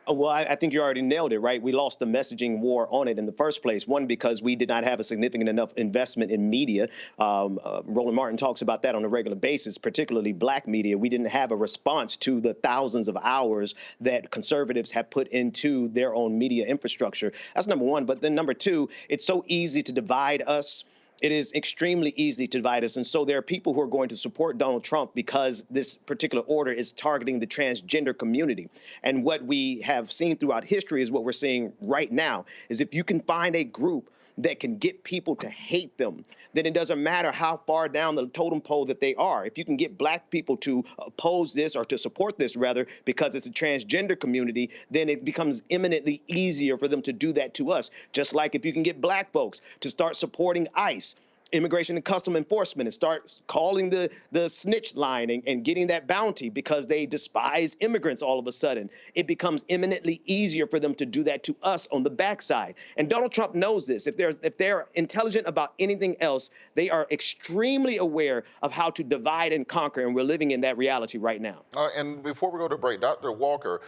Well, I think you already nailed it, right? We lost the messaging war on it in the first place. One, because we did not have a significant enough investment in media. Roland Martin talks about that on a regular basis, particularly black media. We didn't have a response to the thousands of hours that conservatives have put into their own media infrastructure. That's number one. But then number two, it's so easy to divide us. It is extremely easy to divide us. And so there are people who are going to support Donald Trump because this particular order is targeting the transgender community. And what we have seen throughout history is what we're seeing right now, is if you can find a group that can get people to hate them, then it doesn't matter how far down the totem pole that they are. If you can get black people to oppose this or to support this, rather, because it's a transgender community, then it becomes eminently easier for them to do that to us. Just like if you can get black folks to start supporting ICE, Immigration and Customs Enforcement, and start calling the snitch line and getting that bounty because they despise immigrants all of a sudden, it becomes eminently easier for them to do that to us on the backside. And Donald Trump knows this. If they're intelligent about anything else, they are extremely aware of how to divide and conquer, and we're living in that reality right now. And before we go to break, Dr. Walker,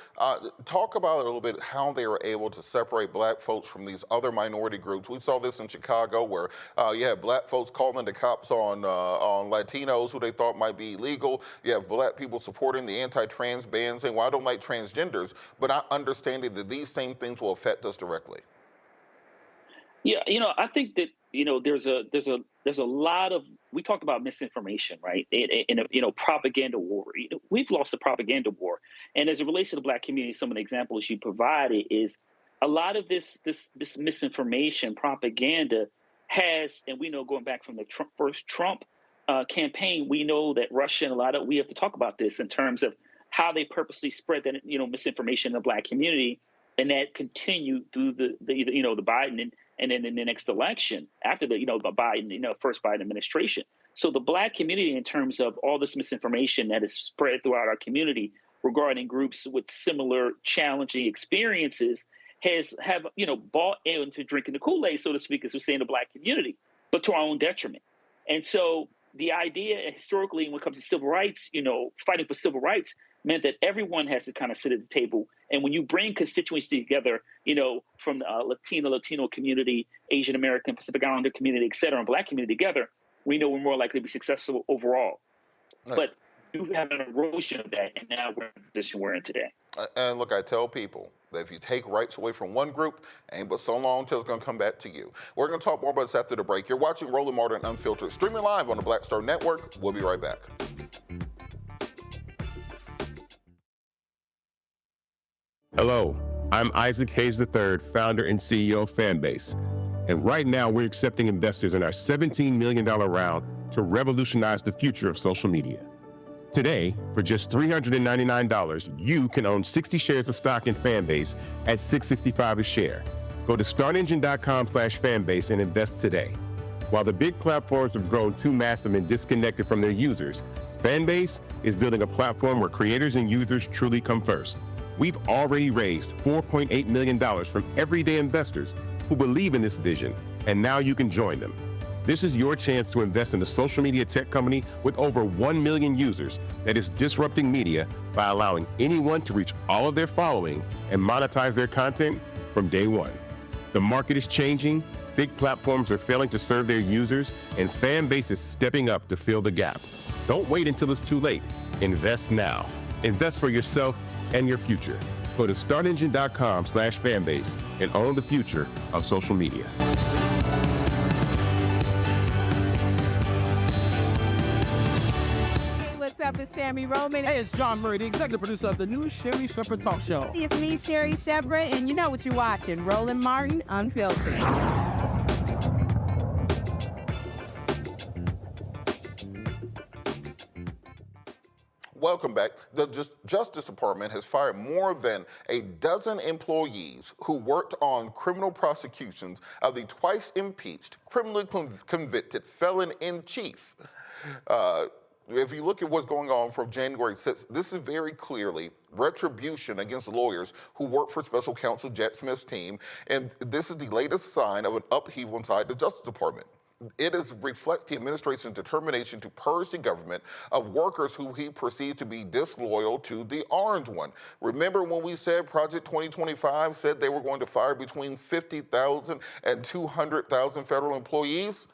talk about a little bit how they were able to separate black folks from these other minority groups. We saw this in Chicago where you had black folks calling the cops on Latinos who they thought might be illegal. You have black people supporting the anti-trans ban, saying, well, I don't like transgenders, but not understanding that these same things will affect us directly. Yeah, I think that, there's a lot of, we talked about misinformation, right? Propaganda war. We've lost the propaganda war. And as it relates to the black community, some of the examples you provided is a lot of this misinformation, propaganda has, and we know going back from the first Trump campaign, we know that Russia and we have to talk about this in terms of how they purposely spread that, misinformation in the black community, and that continued through the Biden and then in the next election after the Biden, first Biden administration. So the black community, in terms of all this misinformation that is spread throughout our community regarding groups with similar challenging experiences, have bought into drinking the Kool-Aid, so to speak, as we say in the black community, but to our own detriment. And so the idea historically, when it comes to civil rights, fighting for civil rights meant that everyone has to kind of sit at the table. And when you bring constituencies together, from the Latino community, Asian American, Pacific Islander community, et cetera, and black community together, we know we're more likely to be successful overall. Right. But you have an erosion of that, and now we're in the position we're in today. And look, I tell people that if you take rights away from one group, ain't but so long till it's going to come back to you. We're going to talk more about this after the break. You're watching Roland Martin Unfiltered, streaming live on the Black Star Network. We'll be right back. Hello, I'm Isaac Hayes III, founder and CEO of Fanbase. And right now, we're accepting investors in our $17 million round to revolutionize the future of social media. Today, for just $399, you can own 60 shares of stock in Fanbase at $665 a share. Go to startengine.com/fanbase and invest today. While the big platforms have grown too massive and disconnected from their users, Fanbase is building a platform where creators and users truly come first. We've already raised $4.8 million from everyday investors who believe in this vision, and now you can join them. This is your chance to invest in a social media tech company with over 1 million users that is disrupting media by allowing anyone to reach all of their following and monetize their content from day one. The market is changing, big platforms are failing to serve their users, and Fanbase is stepping up to fill the gap. Don't wait until it's too late. Invest now. Invest for yourself and your future. Go to startengine.com/fanbase and own the future of social media. What's up? It's Sammy Roman. Hey, it's John Murray, the executive producer of the new Sherry Shepherd Talk Show. It's me, Sherry Shepherd, and you know what you're watching, Roland Martin Unfiltered. Welcome back. The Justice Department has fired more than a dozen employees who worked on criminal prosecutions of the twice impeached, criminally convicted felon-in-chief. If you look at what's going on from January 6th, this is very clearly retribution against lawyers who work for Special Counsel Jack Smith's team, and this is the latest sign of an upheaval inside the Justice Department. It reflects the administration's determination to purge the government of workers who he perceives to be disloyal to the orange one. Remember when we said Project 2025 said they were going to fire between 50,000 and 200,000 federal employees?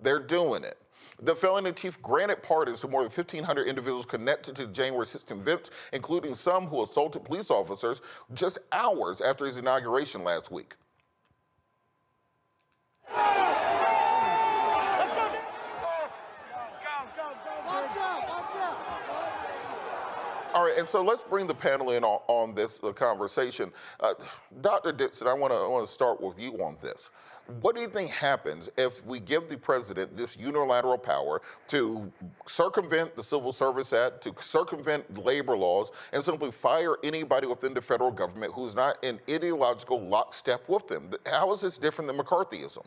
They're doing it. The felon-in-chief granted pardons to more than 1,500 individuals connected to the January 6th events, including some who assaulted police officers just hours after his inauguration last week. All right, and so let's bring the panel in on this conversation. Dr. Dixon, I want to start with you on this. What do you think happens if we give the president this unilateral power to circumvent the Civil Service Act, to circumvent labor laws, and simply fire anybody within the federal government who's not in ideological lockstep with them? How is this different than McCarthyism?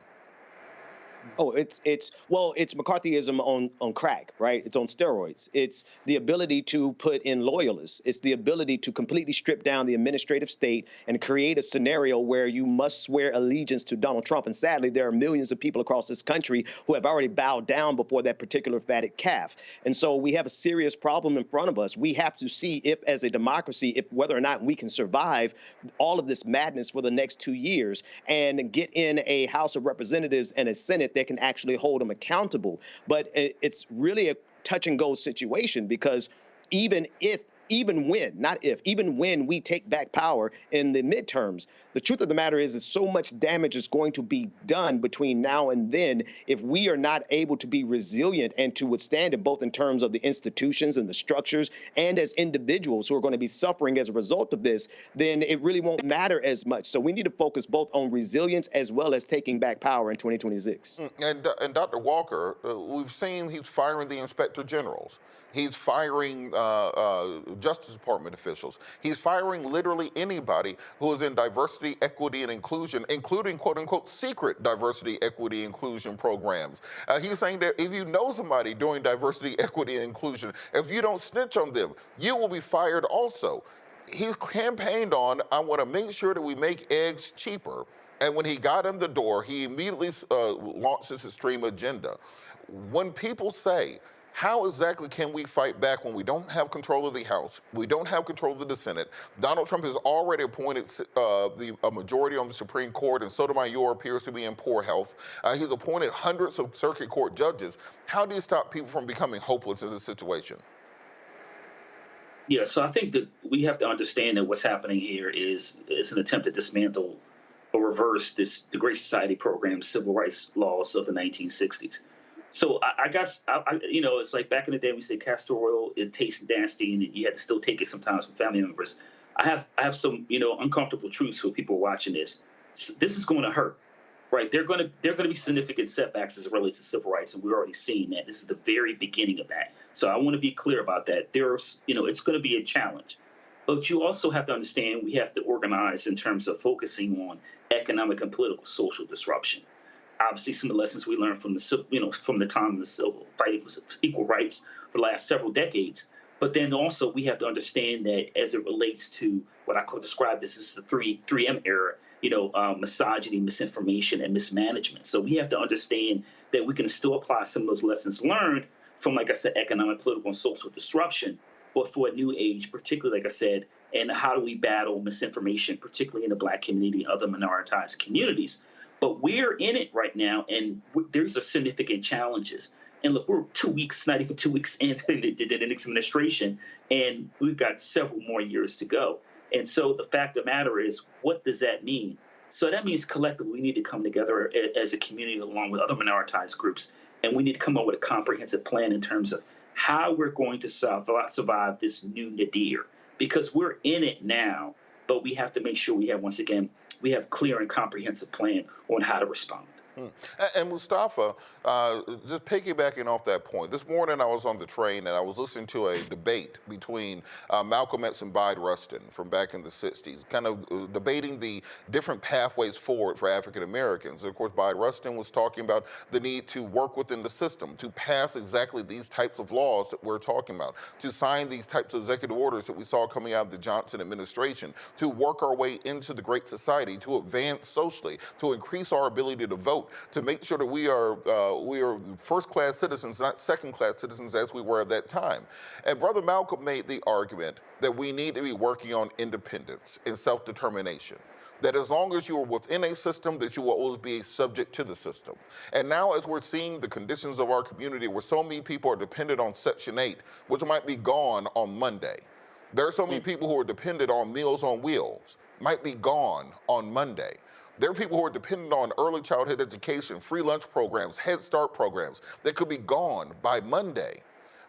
Oh, it's McCarthyism on crack, right? It's on steroids. It's the ability to put in loyalists. It's the ability to completely strip down the administrative state and create a scenario where you must swear allegiance to Donald Trump. And sadly, there are millions of people across this country who have already bowed down before that particular fatted calf. And so we have a serious problem in front of us. We have to see if, as a democracy, whether or not we can survive all of this madness for the next 2 years and get in a House of Representatives and a Senate that can actually hold them accountable. But it's really a touch and go situation, because even when we take back power in the midterms, the truth of the matter is that so much damage is going to be done between now and then if we are not able to be resilient and to withstand it, both in terms of the institutions and the structures and as individuals who are going to be suffering as a result of this, then it really won't matter as much. So we need to focus both on resilience as well as taking back power in 2026. And Dr. Walker, we've seen he's firing the inspector generals. He's firing Justice Department officials. He's firing literally anybody who is in diversity, equity, and inclusion, including quote-unquote secret diversity, equity, inclusion programs. He's saying that if you know somebody doing diversity, equity, and inclusion, if you don't snitch on them, you will be fired also. He's campaigned on, I want to make sure that we make eggs cheaper. And when he got in the door, he immediately launched this extreme agenda. When people say, how exactly can we fight back when we don't have control of the House, we don't have control of the Senate? Donald Trump has already appointed a majority on the Supreme Court, and Sotomayor appears to be in poor health. He's appointed hundreds of circuit court judges. How do you stop people from becoming hopeless in this situation? Yeah, so I think that we have to understand that what's happening here is an attempt to dismantle or reverse the Great Society program, civil rights laws of the 1960s. So I guess, it's like back in the day we say castor oil, it tastes nasty and you had to still take it sometimes from family members. I have some, uncomfortable truths for people watching this. This is going to hurt, right? They're going to be significant setbacks as it relates to civil rights, and we're already seeing that. This is the very beginning of that. So I want to be clear about that. It's going to be a challenge. But you also have to understand we have to organize in terms of focusing on economic and political social disruption. obviously some of the lessons we learned from from the time of the civil fighting for equal rights for the last several decades. But then also we have to understand that as it relates to what I could describe as the 3M era, misogyny, misinformation, and mismanagement. So we have to understand that we can still apply some of those lessons learned from, like I said, economic, political, and social disruption, but for a new age, particularly, like I said, and how do we battle misinformation, particularly in the Black community and other minoritized communities. But we're in it right now, and there's significant challenges. And look, we're 2 weeks, not even 2 weeks into the next administration, and we've got several more years to go. And so the fact of the matter is, what does that mean? So that means collectively we need to come together as a community along with other minoritized groups, and we need to come up with a comprehensive plan in terms of how we're going to survive this new nadir. Because we're in it now, but we have to make sure we have clear and comprehensive plan on how to respond. And Mustafa, just piggybacking off that point, this morning I was on the train and I was listening to a debate between Malcolm X and Bayard Rustin from back in the 60s, kind of debating the different pathways forward for African Americans. Of course, Bayard Rustin was talking about the need to work within the system, to pass exactly these types of laws that we're talking about, to sign these types of executive orders that we saw coming out of the Johnson administration, to work our way into the Great Society, to advance socially, to increase our ability to vote, to make sure that we are first-class citizens, not second-class citizens as we were at that time. And Brother Malcolm made the argument that we need to be working on independence and self-determination, that as long as you are within a system, that you will always be subject to the system. And now as we're seeing the conditions of our community where so many people are dependent on Section 8, which might be gone on Monday. There are so many people who are dependent on Meals on Wheels, might be gone on Monday. There are people who are dependent on early childhood education, free lunch programs, Head Start programs that could be gone by Monday.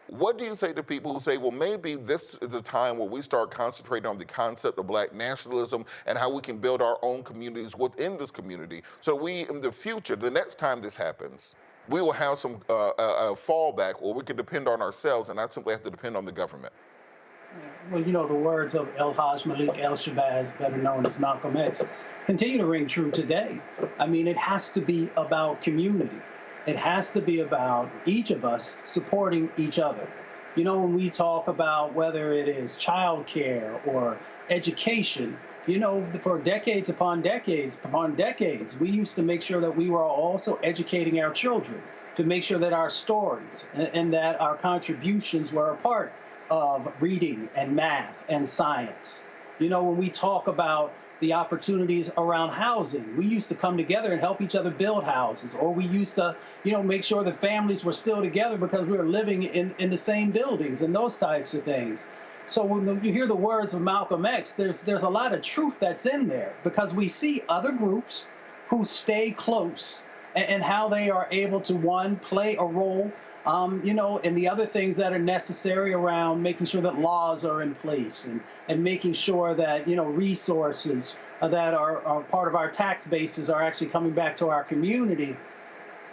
What do you say to people who say, well, maybe this is a time where we start concentrating on the concept of Black nationalism and how we can build our own communities within this community so we, in the future, the next time this happens, we will have some fallback where we can depend on ourselves and not simply have to depend on the government? Well, the words of El Haj Malik El Shabazz, better known as Malcolm X, continue to ring true today. I mean, it has to be about community. It has to be about each of us supporting each other. When we talk about whether it is childcare or education, for decades upon decades, we used to make sure that we were also educating our children to make sure that our stories and that our contributions were a part of reading and math and science. When we talk about the opportunities around housing, we used to come together and help each other build houses, or we used to, make sure that families were still together because we were living in the same buildings and those types of things. So when you hear the words of Malcolm X, there's a lot of truth that's in there because we see other groups who stay close and how they are able to, one, play a role and the other things that are necessary around making sure that laws are in place and making sure that, resources that are part of our tax bases are actually coming back to our community.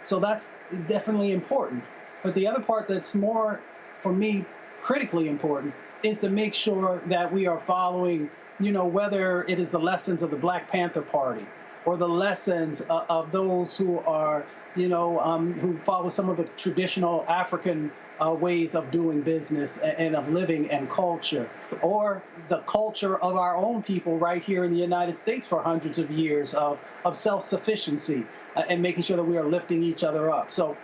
So that's definitely important. But the other part that's more, for me, critically important is to make sure that we are following, whether it is the lessons of the Black Panther Party or the lessons of those who are who follow some of the traditional African ways of doing business and of living and culture, or the culture of our own people right here in the United States for hundreds of years of self-sufficiency and making sure that we are lifting each other up. So,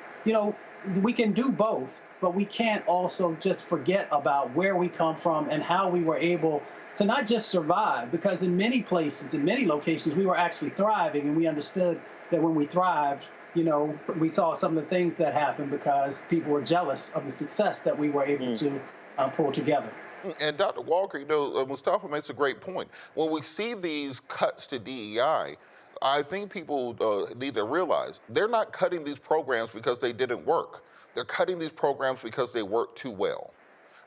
we can do both, but we can't also just forget about where we come from and how we were able to not just survive, because in many places, in many locations, we were actually thriving, and we understood that when we thrived, we saw some of the things that happened because people were jealous of the success that we were able to pull together. And Dr. Walker, Mustafa makes a great point. When we see these cuts to DEI, I think people need to realize they're not cutting these programs because they didn't work. They're cutting these programs because they worked too well.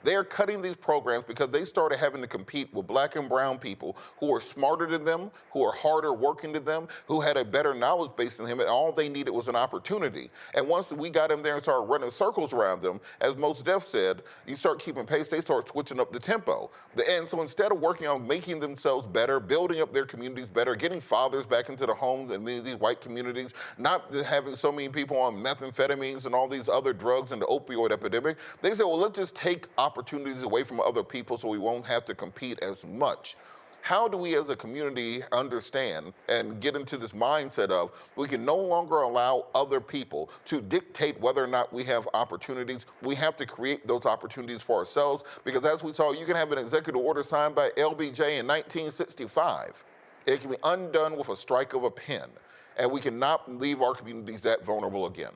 They're cutting these programs because they started having to compete with black and brown people who are smarter than them, who are harder working than them, who had a better knowledge base than him, and all they needed was an opportunity. And once we got in there and started running circles around them, as Mos Def said, you start keeping pace, they start switching up the tempo. And so instead of working on making themselves better, building up their communities better, getting fathers back into the homes and many of these white communities, not having so many people on methamphetamines and all these other drugs and the opioid epidemic, they said, well, let's just take opportunities away from other people so we won't have to compete as much. How do we as a community understand and get into this mindset of we can no longer allow other people to dictate whether or not we have opportunities? We have to create those opportunities for ourselves, because as we saw, you can have an executive order signed by LBJ in 1965. It can be undone with a strike of a pen, and we cannot leave our communities that vulnerable again.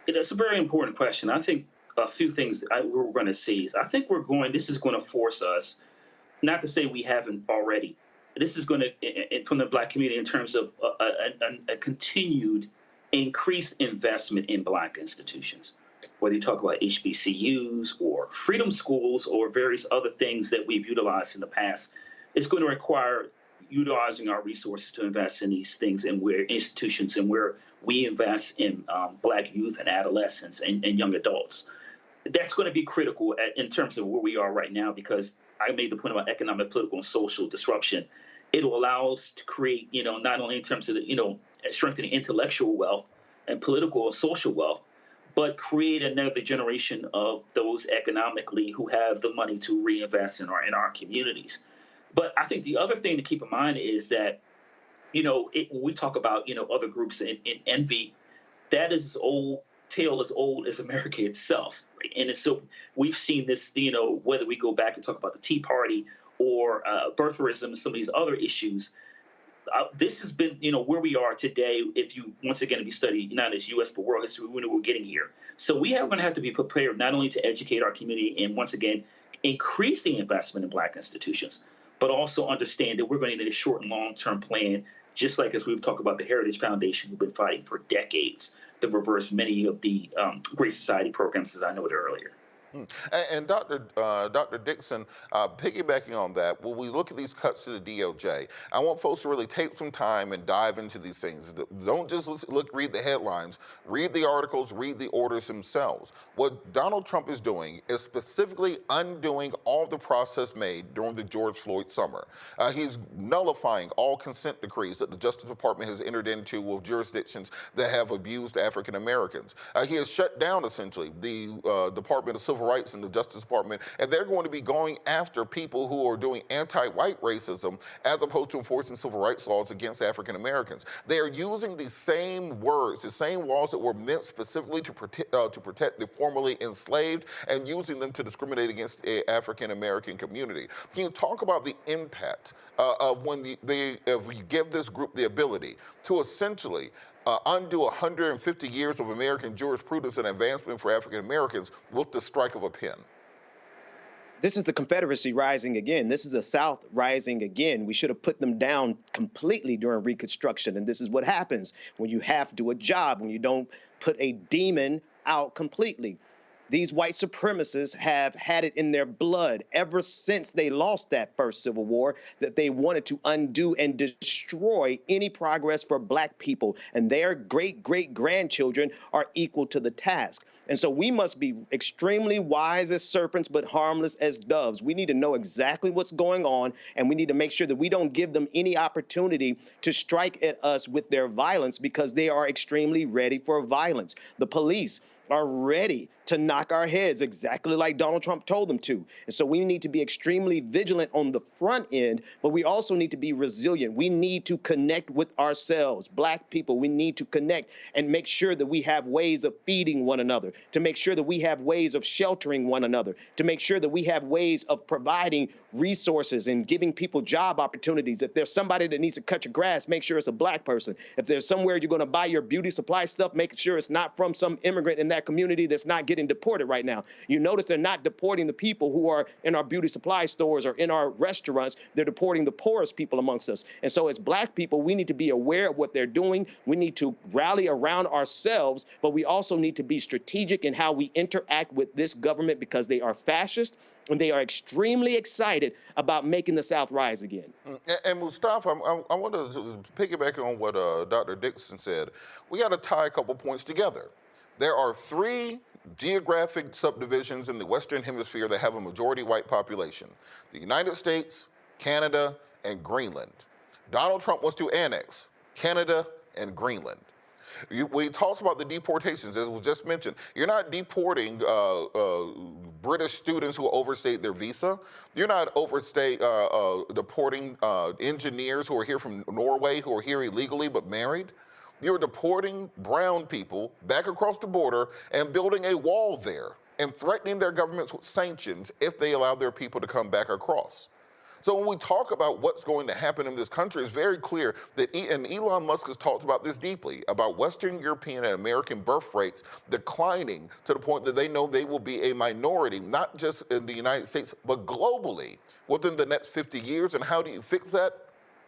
It's a very important question. I think a few things we're going to see is I think this is going to force us, not to say we haven't already, this is going to, from the Black community, in terms of a continued increased investment in Black institutions, whether you talk about HBCUs or freedom schools or various other things that we've utilized in the past. It's going to require utilizing our resources to invest in these things and where institutions and where we invest in Black youth and adolescents and young adults. That's going to be critical in terms of where we are right now, because I made the point about economic, political, and social disruption. It'll allow us to create, not only in terms of, strengthening intellectual wealth and political and social wealth, but create another generation of those economically who have the money to reinvest in our communities. But I think the other thing to keep in mind is that, when we talk about, other groups in envy, that is tale as old as America itself. Right? And so we've seen this, whether we go back and talk about the Tea Party or birtherism and some of these other issues, this has been, where we are today. If you, once again, if you study not as U.S. but world history, we know we're getting here. So we are going to have to be prepared not only to educate our community and, once again, increase the investment in Black institutions, but also understand that we're going to need a short and long-term plan, just like as we've talked about the Heritage Foundation, who've been fighting for decades to reverse many of the Great Society programs, as I noted earlier. And Dr. Dixon, piggybacking on that, when we look at these cuts to the DOJ, I want folks to really take some time and dive into these things. Don't just read the headlines, read the articles, read the orders themselves. What Donald Trump is doing is specifically undoing all the process made during the George Floyd summer. He's nullifying all consent decrees that the Justice Department has entered into with jurisdictions that have abused African Americans. He has shut down, essentially, the Department of Civil Rights in the Justice Department, and they're going to be going after people who are doing anti-white racism as opposed to enforcing civil rights laws against African Americans. They are using the same words, the same laws that were meant specifically to protect the formerly enslaved, and using them to discriminate against the African American community. Can you talk about the impact of when if we give this group the ability to essentially undo 150 years of American jurisprudence and advancement for African Americans with the strike of a pen? This is the Confederacy rising again. This is the South rising again. We should have put them down completely during Reconstruction. And this is what happens when you have to do a job, when you don't put a demon out completely. These white supremacists have had it in their blood ever since they lost that first Civil War, that they wanted to undo and destroy any progress for Black people, and their great-great-grandchildren are equal to the task. And so we must be extremely wise as serpents, but harmless as doves. We need to know exactly what's going on, and we need to make sure that we don't give them any opportunity to strike at us with their violence, because they are extremely ready for violence. The police are ready to knock our heads exactly like Donald Trump told them to. And so we need to be extremely vigilant on the front end, but we also need to be resilient. We need to connect with ourselves. Black people, we need to connect and make sure that we have ways of feeding one another, to make sure that we have ways of sheltering one another, to make sure that we have ways of providing resources and giving people job opportunities. If there's somebody that needs to cut your grass, make sure it's a Black person. If there's somewhere you're going to buy your beauty supply stuff, make sure it's not from some immigrant in that black community that's not getting deported right now. You notice they're not deporting the people who are in our beauty supply stores or in our restaurants. They're deporting the poorest people amongst us. And so as black people, we need to be aware of what they're doing. We need to rally around ourselves, but we also need to be strategic in how we interact with this government because they are fascist and they are extremely excited about making the South rise again. And Mustafa, I want to piggyback on what Dr. Dixon said. We got to tie a couple points together. There are 3 geographic subdivisions in the Western Hemisphere that have a majority white population: the United States, Canada, and Greenland. Donald Trump wants to annex Canada and Greenland. We talked about the deportations, as was just mentioned. You're not deporting British students who overstayed their visa. You're not deporting engineers who are here from Norway who are here illegally but married. You're deporting brown people back across the border and building a wall there and threatening their governments with sanctions if they allow their people to come back across. So when we talk about what's going to happen in this country, it's very clear that, and Elon Musk has talked about this deeply, about Western European and American birth rates declining to the point that they know they will be a minority, not just in the United States, but globally within the next 50 years. And how do you fix that?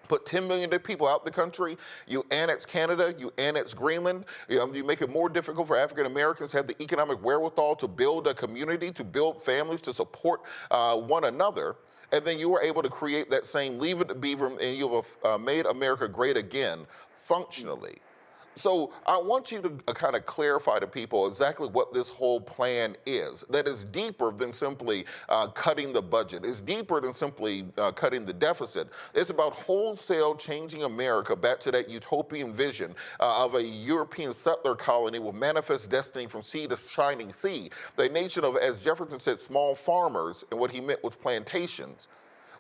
Put 10 million people out the country, you annex Canada, you annex Greenland, you make it more difficult for African Americans to have the economic wherewithal to build a community, to build families, to support one another. And then you were able to create that same Leave It to Beaver, and you have made America great again functionally. So I want you to kind of clarify to people exactly what this whole plan is, that is deeper than simply cutting the budget. It's deeper than simply cutting the deficit. It's about wholesale changing America back to that utopian vision of a European settler colony with manifest destiny from sea to shining sea. The nation of, as Jefferson said, small farmers, and what he meant was plantations,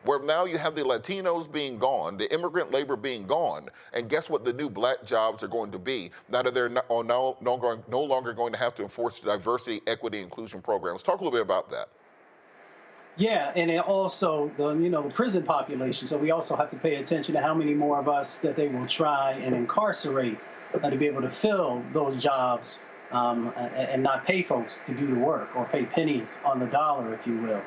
where now you have the Latinos being gone, the immigrant labor being gone, and guess what the new black jobs are going to be? Now that they're no longer going to have to enforce diversity, equity, inclusion programs. Talk a little bit about that. Yeah, and it also the prison population. So we also have to pay attention to how many more of us that they will try and incarcerate to be able to fill those jobs and not pay folks to do the work, or pay pennies on the dollar, if you will.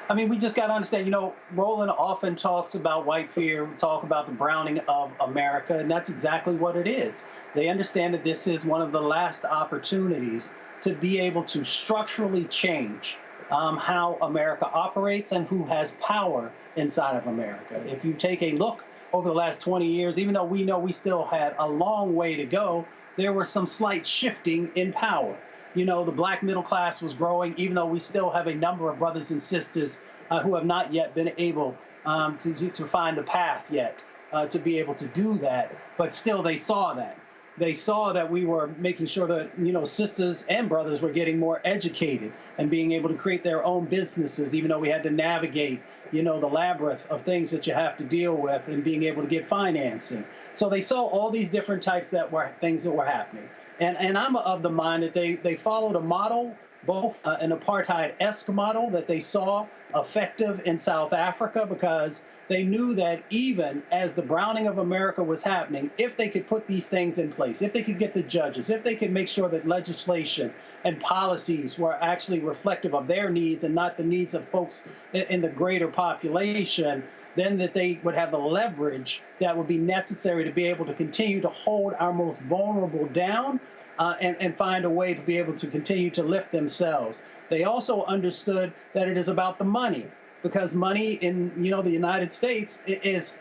I mean, we just got to understand, Roland often talks about white fear, talk about the browning of America, and that's exactly what it is. They understand that this is one of the last opportunities to be able to structurally change how America operates and who has power inside of America. If you take a look over the last 20 years, even though we know we still had a long way to go, there was some slight shifting in power. The black middle class was growing, even though we still have a number of brothers and sisters who have not yet been able to find the path yet to be able to do that. But still, they saw that. They saw that we were making sure that, sisters and brothers were getting more educated and being able to create their own businesses, even though we had to navigate, the labyrinth of things that you have to deal with and being able to get financing. So they saw all these different types things that were happening. And I'm of the mind that they followed a model, both an apartheid-esque model that they saw effective in South Africa, because they knew that even as the browning of America was happening, if they could put these things in place, if they could get the judges, if they could make sure that legislation and policies were actually reflective of their needs and not the needs of folks in the greater population, then that they would have the leverage that would be necessary to be able to continue to hold our most vulnerable down and find a way to be able to continue to lift themselves. They also understood that it is about the money, because money in the United States is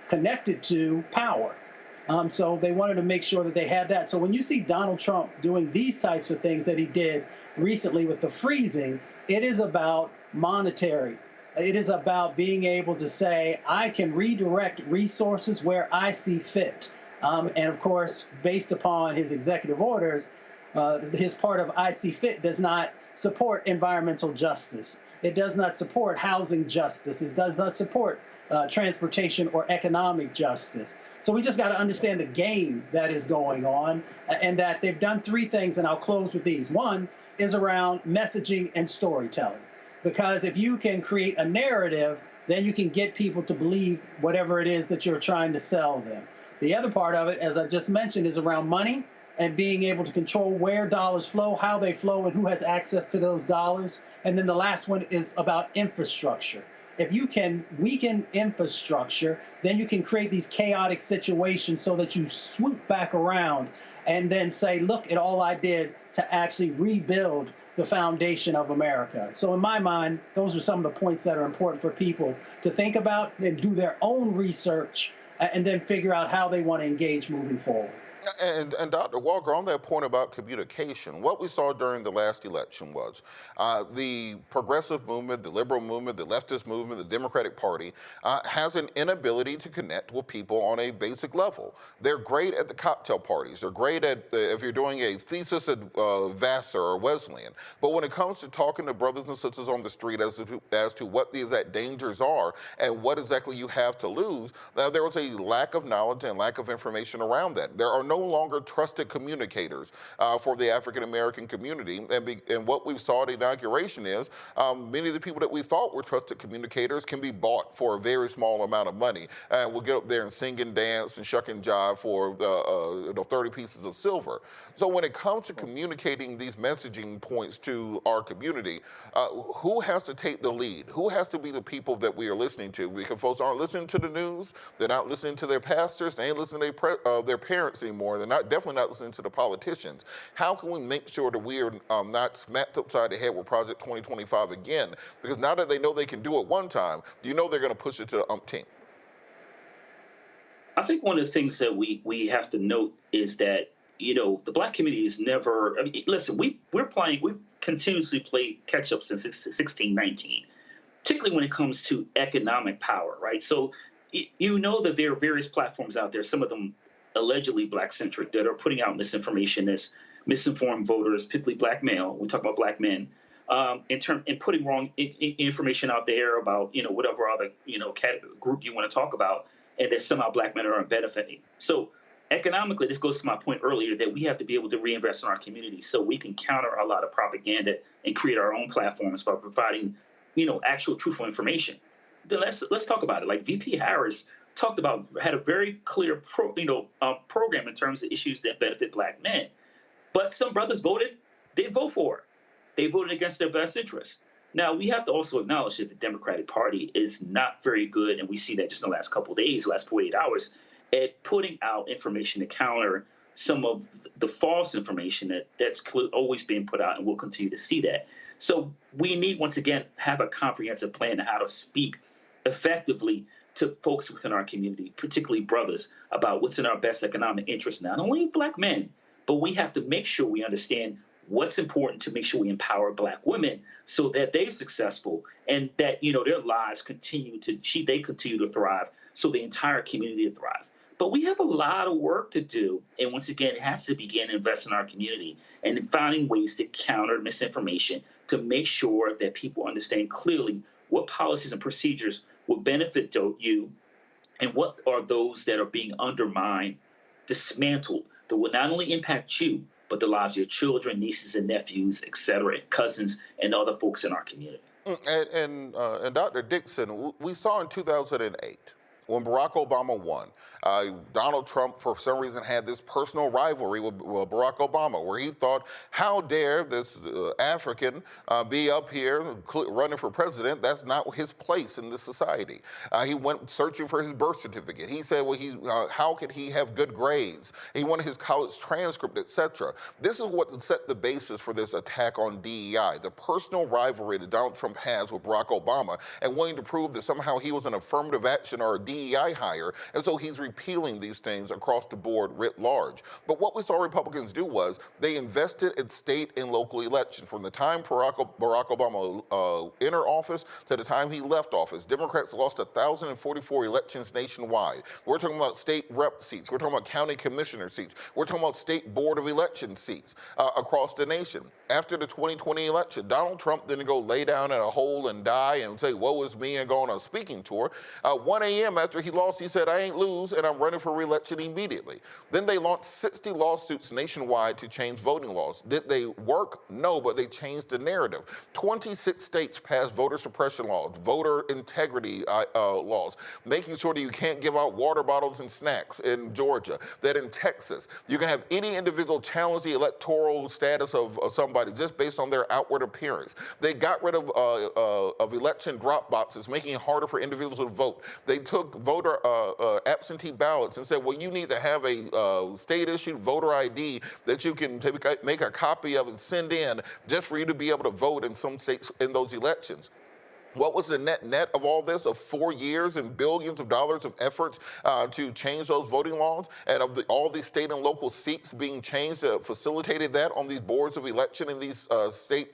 connected to power. So they wanted to make sure that they had that. So when you see Donald Trump doing these types of things that he did recently with the freezing, it is about monetary. It is about being able to say, I can redirect resources where I see fit. And of course, based upon his executive orders, his part of I see fit does not support environmental justice. It does not support housing justice. It does not support transportation or economic justice. So we just got to understand the game that is going on, and that they've done 3 things, and I'll close with these. One is around messaging and storytelling. Because if you can create a narrative, then you can get people to believe whatever it is that you're trying to sell them. The other part of it, as I just mentioned, is around money. and being able to control where dollars flow, how they flow, and who has access to those dollars. And then the last one is about infrastructure. If you can weaken infrastructure, then you can create these chaotic situations so that you swoop back around and then say, look at all I did to actually rebuild the foundation of America. So in my mind, those are some of the points that are important for people to think about and do their own research and then figure out how they want to engage moving forward. And Dr. Walker, on that point about communication, what we saw during the last election was the progressive movement, the liberal movement, the leftist movement, the Democratic Party has an inability to connect with people on a basic level. They're great at the cocktail parties. They're great at if you're doing a thesis at Vassar or Wesleyan. But when it comes to talking to brothers and sisters on the street as to what the exact dangers are and what exactly you have to lose, there was a lack of knowledge and lack of information around that. There are no longer trusted communicators for the African-American community. And what we saw at the inauguration is many of the people that we thought were trusted communicators can be bought for a very small amount of money. And we'll get up there and sing and dance and shuck and jive for 30 pieces of silver. So when it comes to communicating these messaging points to our community, who has to take the lead? Who has to be the people that we are listening to? Because folks aren't listening to the news. They're not listening to their pastors. They ain't listening to their parents anymore. They're definitely not listening to the politicians. How can we make sure that we are not smacked upside the head with Project 2025 again? Because now that they know they can do it one time, you know they're going to push it to the umpteenth. I think one of the things that we have to note is that, the Black community is never, listen, we've continuously played catch up since 1619, particularly when it comes to economic power, right? So you know that there are various platforms out there, some of them allegedly Black-centric, that are putting out misinformation as misinformed voters, particularly Black male. We talk about Black men, and putting wrong information out there about whatever other group you want to talk about, and that somehow Black men are benefiting. So economically, this goes to my point earlier that we have to be able to reinvest in our community so we can counter a lot of propaganda and create our own platforms by providing actual truthful information. Then let's talk about it. Like VP Harris had a very clear program in terms of issues that benefit Black men. But some brothers didn't vote for it. They voted against their best interests. Now, we have to also acknowledge that the Democratic Party is not very good, and we see that just in the last couple of days, last 48 hours, at putting out information to counter some of the false information that's always being put out, and we'll continue to see that. So we need, once again, have a comprehensive plan on how to speak effectively to folks within our community, particularly brothers, about what's in our best economic interest, not only Black men, but we have to make sure we understand what's important to make sure we empower Black women so that they're successful and that, their lives continue to thrive, so the entire community to thrive. But we have a lot of work to do. And once again, it has to begin to invest in our community and finding ways to counter misinformation to make sure that people understand clearly what policies and procedures will benefit you and what are those that are being undermined, dismantled, that will not only impact you, but the lives of your children, nieces and nephews, et cetera, cousins, and other folks in our community. And Dr. Dixon, we saw in 2008, when Barack Obama won, Donald Trump, for some reason, had this personal rivalry with Barack Obama, where he thought, how dare this African be up here running for president? That's not his place in this society. He went searching for his birth certificate. He said, well, how could he have good grades? He wanted his college transcript, etc. This is what set the basis for this attack on DEI, the personal rivalry that Donald Trump has with Barack Obama, and wanting to prove that somehow he was an affirmative action or a DEI hire, and so he's repealing these things across the board writ large. But what we saw Republicans do was they invested in state and local elections. From the time Barack Obama entered office to the time he left office, Democrats lost 1,044 elections nationwide. We're talking about state rep seats. We're talking about county commissioner seats. We're talking about state board of election seats across the nation. After the 2020 election, Donald Trump didn't go lay down in a hole and die and say, woe is me, and go on a speaking tour. 1 a.m. after he lost, he said, I ain't lose, and I'm running for re-election immediately. Then they launched 60 lawsuits nationwide to change voting laws. Did they work? No, but they changed the narrative. 26 states passed voter suppression laws, voter integrity laws, making sure that you can't give out water bottles and snacks in Georgia, that in Texas, you can have any individual challenge the electoral status of somebody just based on their outward appearance. They got rid of election drop boxes, making it harder for individuals to vote. They took voter absentee ballots and said, well, you need to have a state-issued voter ID that you can make a copy of and send in just for you to be able to vote in some states in those elections. What was the net of all this, of 4 years and billions of dollars of efforts to change those voting laws, and of all these state and local seats being changed that facilitated that on these boards of election in these state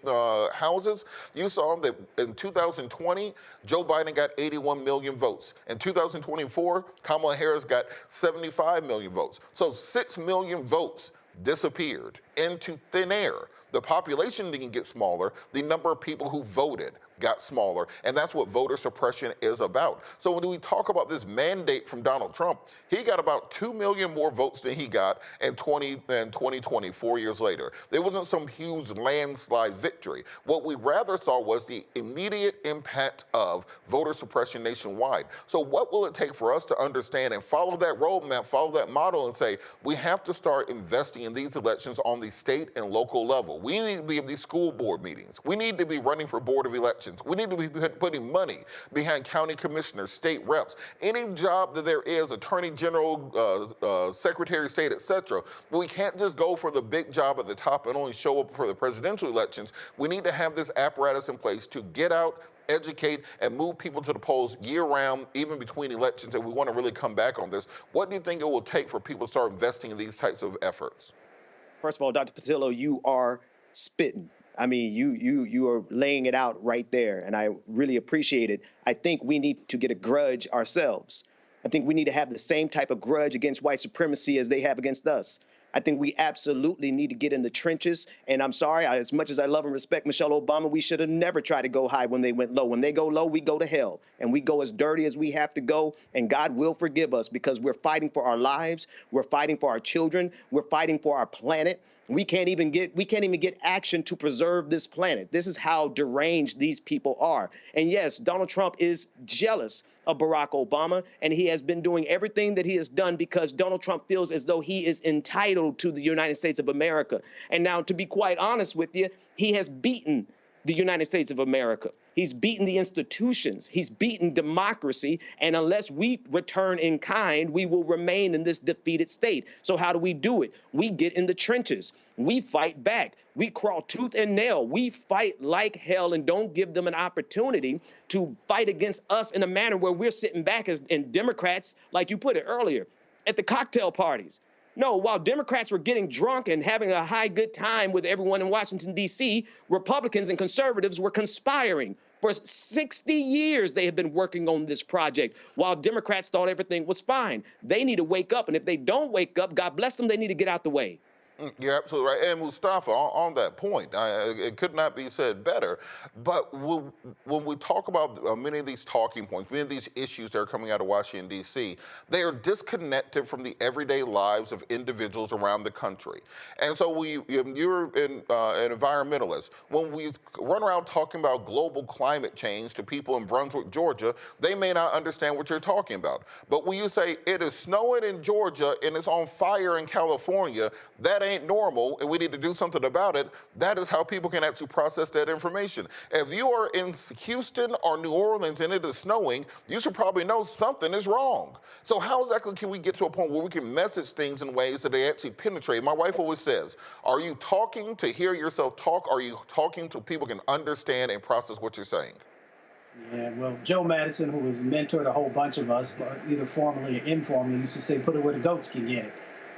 houses? You saw that in 2020, Joe Biden got 81 million votes. In 2024, Kamala Harris got 75 million votes. So 6 million votes disappeared into thin air. The population didn't get smaller. The number of people who voted got smaller, and that's what voter suppression is about. So when we talk about this mandate from Donald Trump, he got about 2 million more votes than he got in 2020, 4 years later. There wasn't some huge landslide victory. What we rather saw was the immediate impact of voter suppression nationwide. So what will it take for us to understand and follow that roadmap, follow that model, and say, we have to start investing in these elections on the state and local level. We need to be in these school board meetings. We need to be running for board of elections. We need to be putting money behind county commissioners, state reps, any job that there is, attorney general, secretary of state, etc. But we can't just go for the big job at the top and only show up for the presidential elections. We need to have this apparatus in place to get out, educate, and move people to the polls year-round, even between elections, and we want to really come back on this. What do you think it will take for people to start investing in these types of efforts? First of all, Dr. Patillo, you are spitting. I mean, you are laying it out right there, and I really appreciate it. I think we need to get a grudge ourselves. I think we need to have the same type of grudge against white supremacy as they have against us. I think we absolutely need to get in the trenches. And I'm sorry, as much as I love and respect Michelle Obama, we should have never tried to go high when they went low. When they go low, we go to hell. And we go as dirty as we have to go. And God will forgive us because we're fighting for our lives. We're fighting for our children. We're fighting for our planet. We can't even get action to preserve this planet. This is how deranged these people are. And yes, Donald Trump is jealous of Barack Obama, and he has been doing everything that he has done because Donald Trump feels as though he is entitled to the United States of America. And now, to be quite honest with you, he has beaten the United States of America. He's beaten the institutions. He's beaten democracy. And unless we return in kind, we will remain in this defeated state. So how do we do it? We get in the trenches. We fight back. We crawl tooth and nail. We fight like hell and don't give them an opportunity to fight against us in a manner where we're sitting back as and Democrats, like you put it earlier, at the cocktail parties. No, while Democrats were getting drunk and having a high good time with everyone in Washington, D.C., Republicans and conservatives were conspiring. For 60 years, they have been working on this project while Democrats thought everything was fine. They need to wake up, and if they don't wake up, God bless them, they need to get out the way. You're absolutely right. And Mustafa, on that point, it could not be said better. But when we talk about many of these talking points, many of these issues that are coming out of Washington, D.C., they are disconnected from the everyday lives of individuals around the country. And so you're an environmentalist. When we run around talking about global climate change to people in Brunswick, Georgia, they may not understand what you're talking about. But when you say it is snowing in Georgia and it's on fire in California, that ain't normal and we need to do something about it. That is how people can actually process that information. If you are in Houston or New Orleans and it is snowing, you should probably know something is wrong. So how exactly can we get to a point where we can message things in ways that they actually penetrate? My wife always says, are you talking to hear yourself talk? Or are you talking to people can understand and process what you're saying? Yeah, well, Joe Madison, who has mentored a whole bunch of us, either formally or informally, used to say, put it where the goats can get it.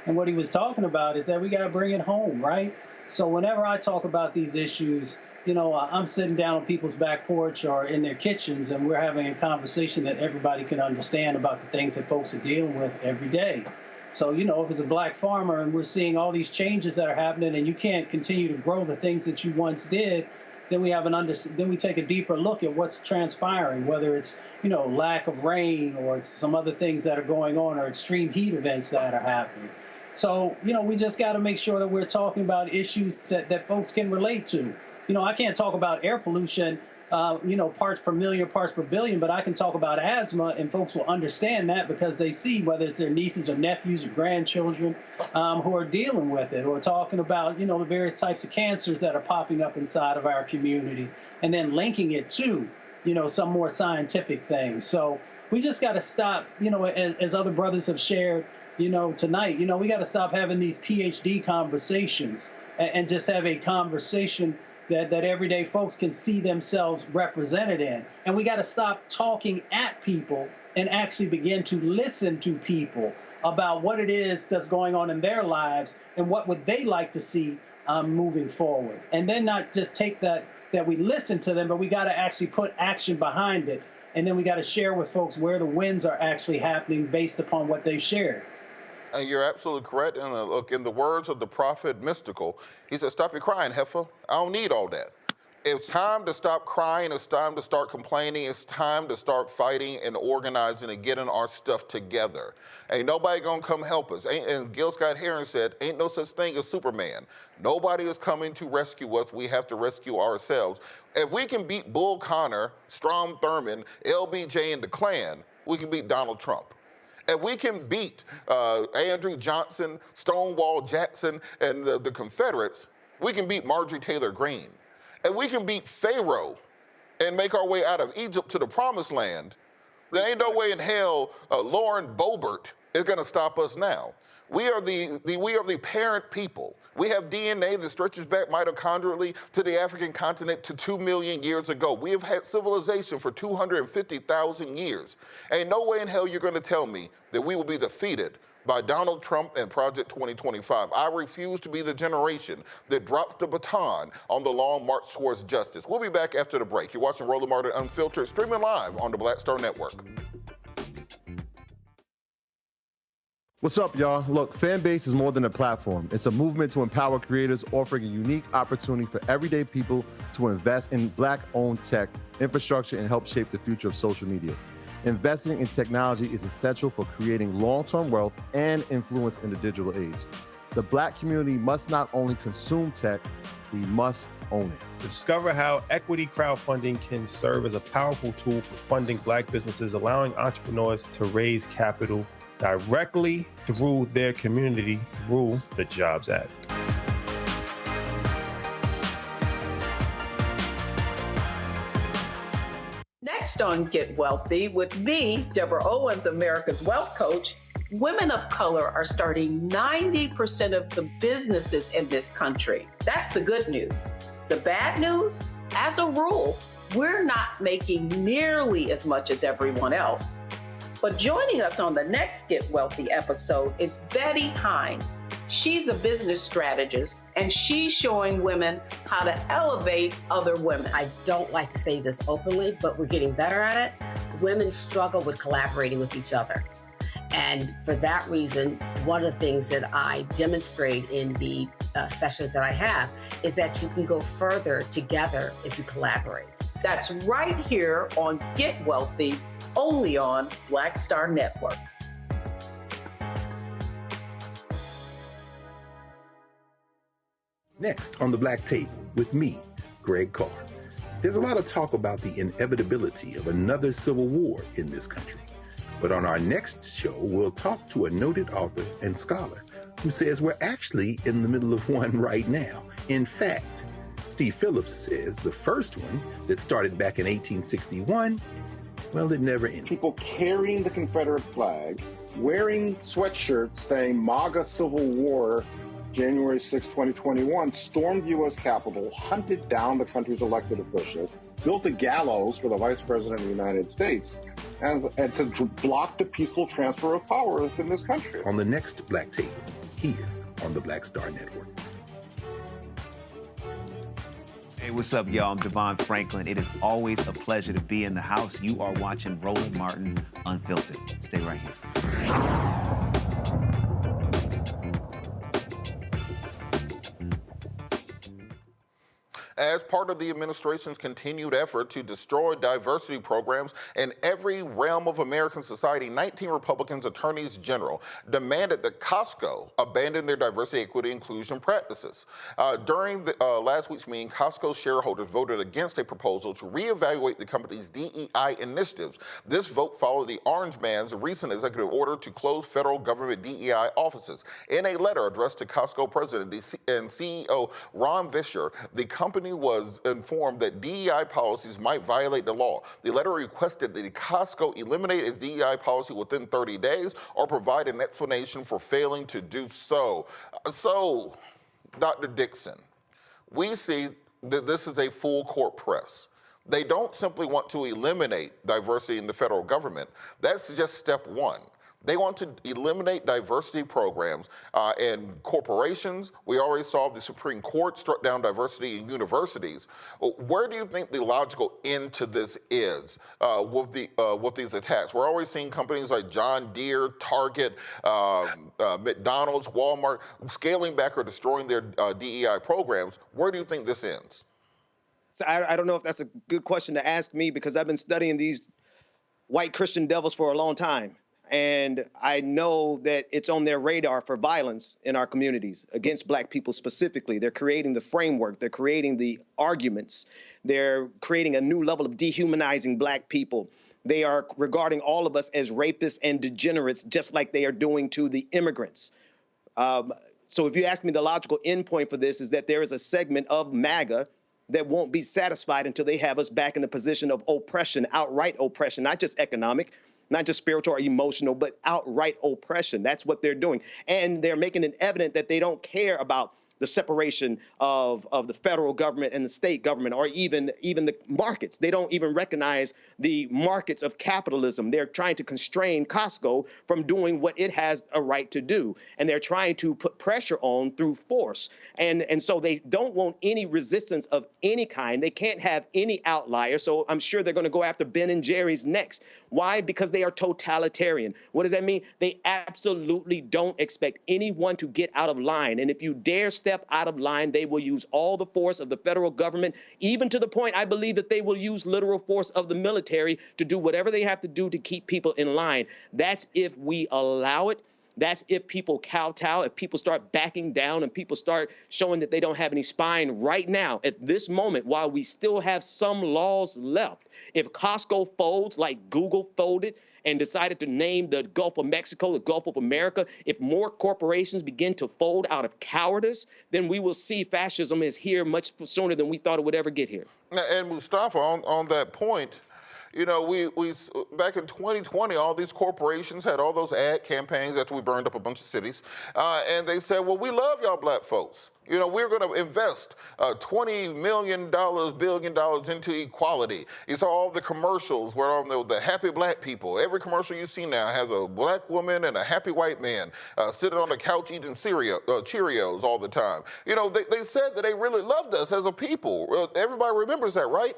And what he was talking about is that we got to bring it home, right? So whenever I talk about these issues, you know, I'm sitting down on people's back porch or in their kitchens, and we're having a conversation that everybody can understand about the things that folks are dealing with every day. So, you know, if it's a black farmer and we're seeing all these changes that are happening and you can't continue to grow the things that you once did, then we have then we take a deeper look at what's transpiring, whether it's, lack of rain or it's some other things that are going on or extreme heat events that are happening. So, we just got to make sure that we're talking about issues that folks can relate to. I can't talk about air pollution, parts per million, parts per billion, but I can talk about asthma, and folks will understand that because they see whether it's their nieces or nephews or grandchildren who are dealing with it, or talking about, the various types of cancers that are popping up inside of our community, and then linking it to, some more scientific things. So we just got to stop, as other brothers have shared, tonight, we got to stop having these PhD conversations and just have a conversation that everyday folks can see themselves represented in. And we got to stop talking at people and actually begin to listen to people about what it is that's going on in their lives and what would they like to see moving forward. And then not just take that we listen to them, but we got to actually put action behind it. And then we got to share with folks where the wins are actually happening based upon what they've shared. And you're absolutely correct. And look, in the words of the prophet Mystical, he said, "Stop your crying, heifer. I don't need all that." It's time to stop crying. It's time to start complaining. It's time to start fighting and organizing and getting our stuff together. Ain't nobody gonna come help us. And Gil Scott-Heron said, ain't no such thing as Superman. Nobody is coming to rescue us. We have to rescue ourselves. If we can beat Bull Connor, Strom Thurmond, LBJ, and the Klan, we can beat Donald Trump. And we can beat Andrew Johnson, Stonewall Jackson, and the Confederates. We can beat Marjorie Taylor Greene. And we can beat Pharaoh and make our way out of Egypt to the promised land. There ain't no way in hell Lauren Boebert is gonna stop us now. We are the parent people. We have DNA that stretches back mitochondrially to the African continent to 2 million years ago. We have had civilization for 250,000 years. Ain't no way in hell you're gonna tell me that we will be defeated by Donald Trump and Project 2025. I refuse to be the generation that drops the baton on the long march towards justice. We'll be back after the break. You're watching Roland Martin Unfiltered, streaming live on the Black Star Network. What's up, y'all? Look, Fanbase is more than a platform. It's a movement to empower creators, offering a unique opportunity for everyday people to invest in Black-owned tech, infrastructure, and help shape the future of social media. Investing in technology is essential for creating long-term wealth and influence in the digital age. The Black community must not only consume tech, we must own it. Discover how equity crowdfunding can serve as a powerful tool for funding Black businesses, allowing entrepreneurs to raise capital directly through their community through the Jobs Act. Next on Get Wealthy with me, Deborah Owens, America's Wealth Coach, women of color are starting 90% of the businesses in this country. That's the good news. The bad news, as a rule, we're not making nearly as much as everyone else. But joining us on the next Get Wealthy episode is Betty Hines. She's a business strategist, and she's showing women how to elevate other women. I don't like to say this openly, but we're getting better at it. Women struggle with collaborating with each other. And for that reason, one of the things that I demonstrate in the sessions that I have is that you can go further together if you collaborate. That's right here on Get Wealthy, only on Black Star Network. Next on the Black Table with me, Greg Carr. There's a lot of talk about the inevitability of another civil war in this country. But on our next show, we'll talk to a noted author and scholar who says we're actually in the middle of one right now. In fact, Steve Phillips says the first one that started back in 1861, well, it never ended. People carrying the Confederate flag, wearing sweatshirts saying MAGA Civil War, January 6, 2021, stormed the U.S. Capitol, hunted down the country's elected officials, built a gallows for the Vice President of the United States, and to block the peaceful transfer of power within this country. On the next Black Table, here on the Black Star Network. Hey, what's up, y'all? I'm Devon Franklin. It is always a pleasure to be in the house. You are watching Roland Martin Unfiltered. Stay right here. as part of the administration's continued effort to destroy diversity programs in every realm of American society, 19 Republicans attorneys general demanded that Costco abandon their diversity, equity, inclusion practices. During last week's meeting, Costco shareholders voted against a proposal to reevaluate the company's DEI initiatives. This vote followed the Orange Man's recent executive order to close federal government DEI offices. In a letter addressed to Costco president and CEO Ron Vischer, the company was informed that DEI policies might violate the law. The letter requested that Costco eliminate its DEI policy within 30 days or provide an explanation for failing to do so. So, Dr. Dixon, we see that this is a full court press. They don't simply want to eliminate diversity in the federal government. That's just step one. They want to eliminate diversity programs in corporations. We already saw the Supreme Court struck down diversity in universities. Where do you think the logical end to this is with these attacks? We're always seeing companies like John Deere, Target, McDonald's, Walmart scaling back or destroying their DEI programs. Where do you think this ends? So I don't know if that's a good question to ask me, because I've been studying these white Christian devils for a long time. And I know that it's on their radar for violence in our communities against Black people specifically. They're creating the framework. They're creating the arguments. They're creating a new level of dehumanizing Black people. They are regarding all of us as rapists and degenerates, just like they are doing to the immigrants. So if you ask me, the logical endpoint for this is that there is a segment of MAGA that won't be satisfied until they have us back in the position of oppression, outright oppression, not just economic, not just spiritual or emotional, but outright oppression. That's what they're doing. And they're making it evident that they don't care about the separation of the federal government and the state government, or even the markets. They don't even recognize the markets of capitalism. They're trying to constrain Costco from doing what it has a right to do. And they're trying to put pressure on through force. And so they don't want any resistance of any kind. They can't have any outlier. So I'm sure they're going to go after Ben and Jerry's next. Why? Because they are totalitarian. What does that mean? They absolutely don't expect anyone to get out of line. And if you dare step out of line, they will use all the force of the federal government, even to the point I believe that they will use literal force of the military to do whatever they have to do to keep people in line. That's if we allow it. That's if people kowtow, if people start backing down and people start showing that they don't have any spine right now, at this moment, while we still have some laws left. If Costco folds like Google folded and decided to name the Gulf of Mexico, the Gulf of America, if more corporations begin to fold out of cowardice, then we will see fascism is here much sooner than we thought it would ever get here. And Mustafa, on that point, you know, we back in 2020, all these corporations had all those ad campaigns after we burned up a bunch of cities, and they said, well, we love y'all Black folks. You know, we're going to invest $20 billion into equality. You saw all the commercials where on the happy Black people. Every commercial you see now has a Black woman and a happy white man sitting on the couch eating Cheerios all the time. You know, they said that they really loved us as a people. Everybody remembers that, right?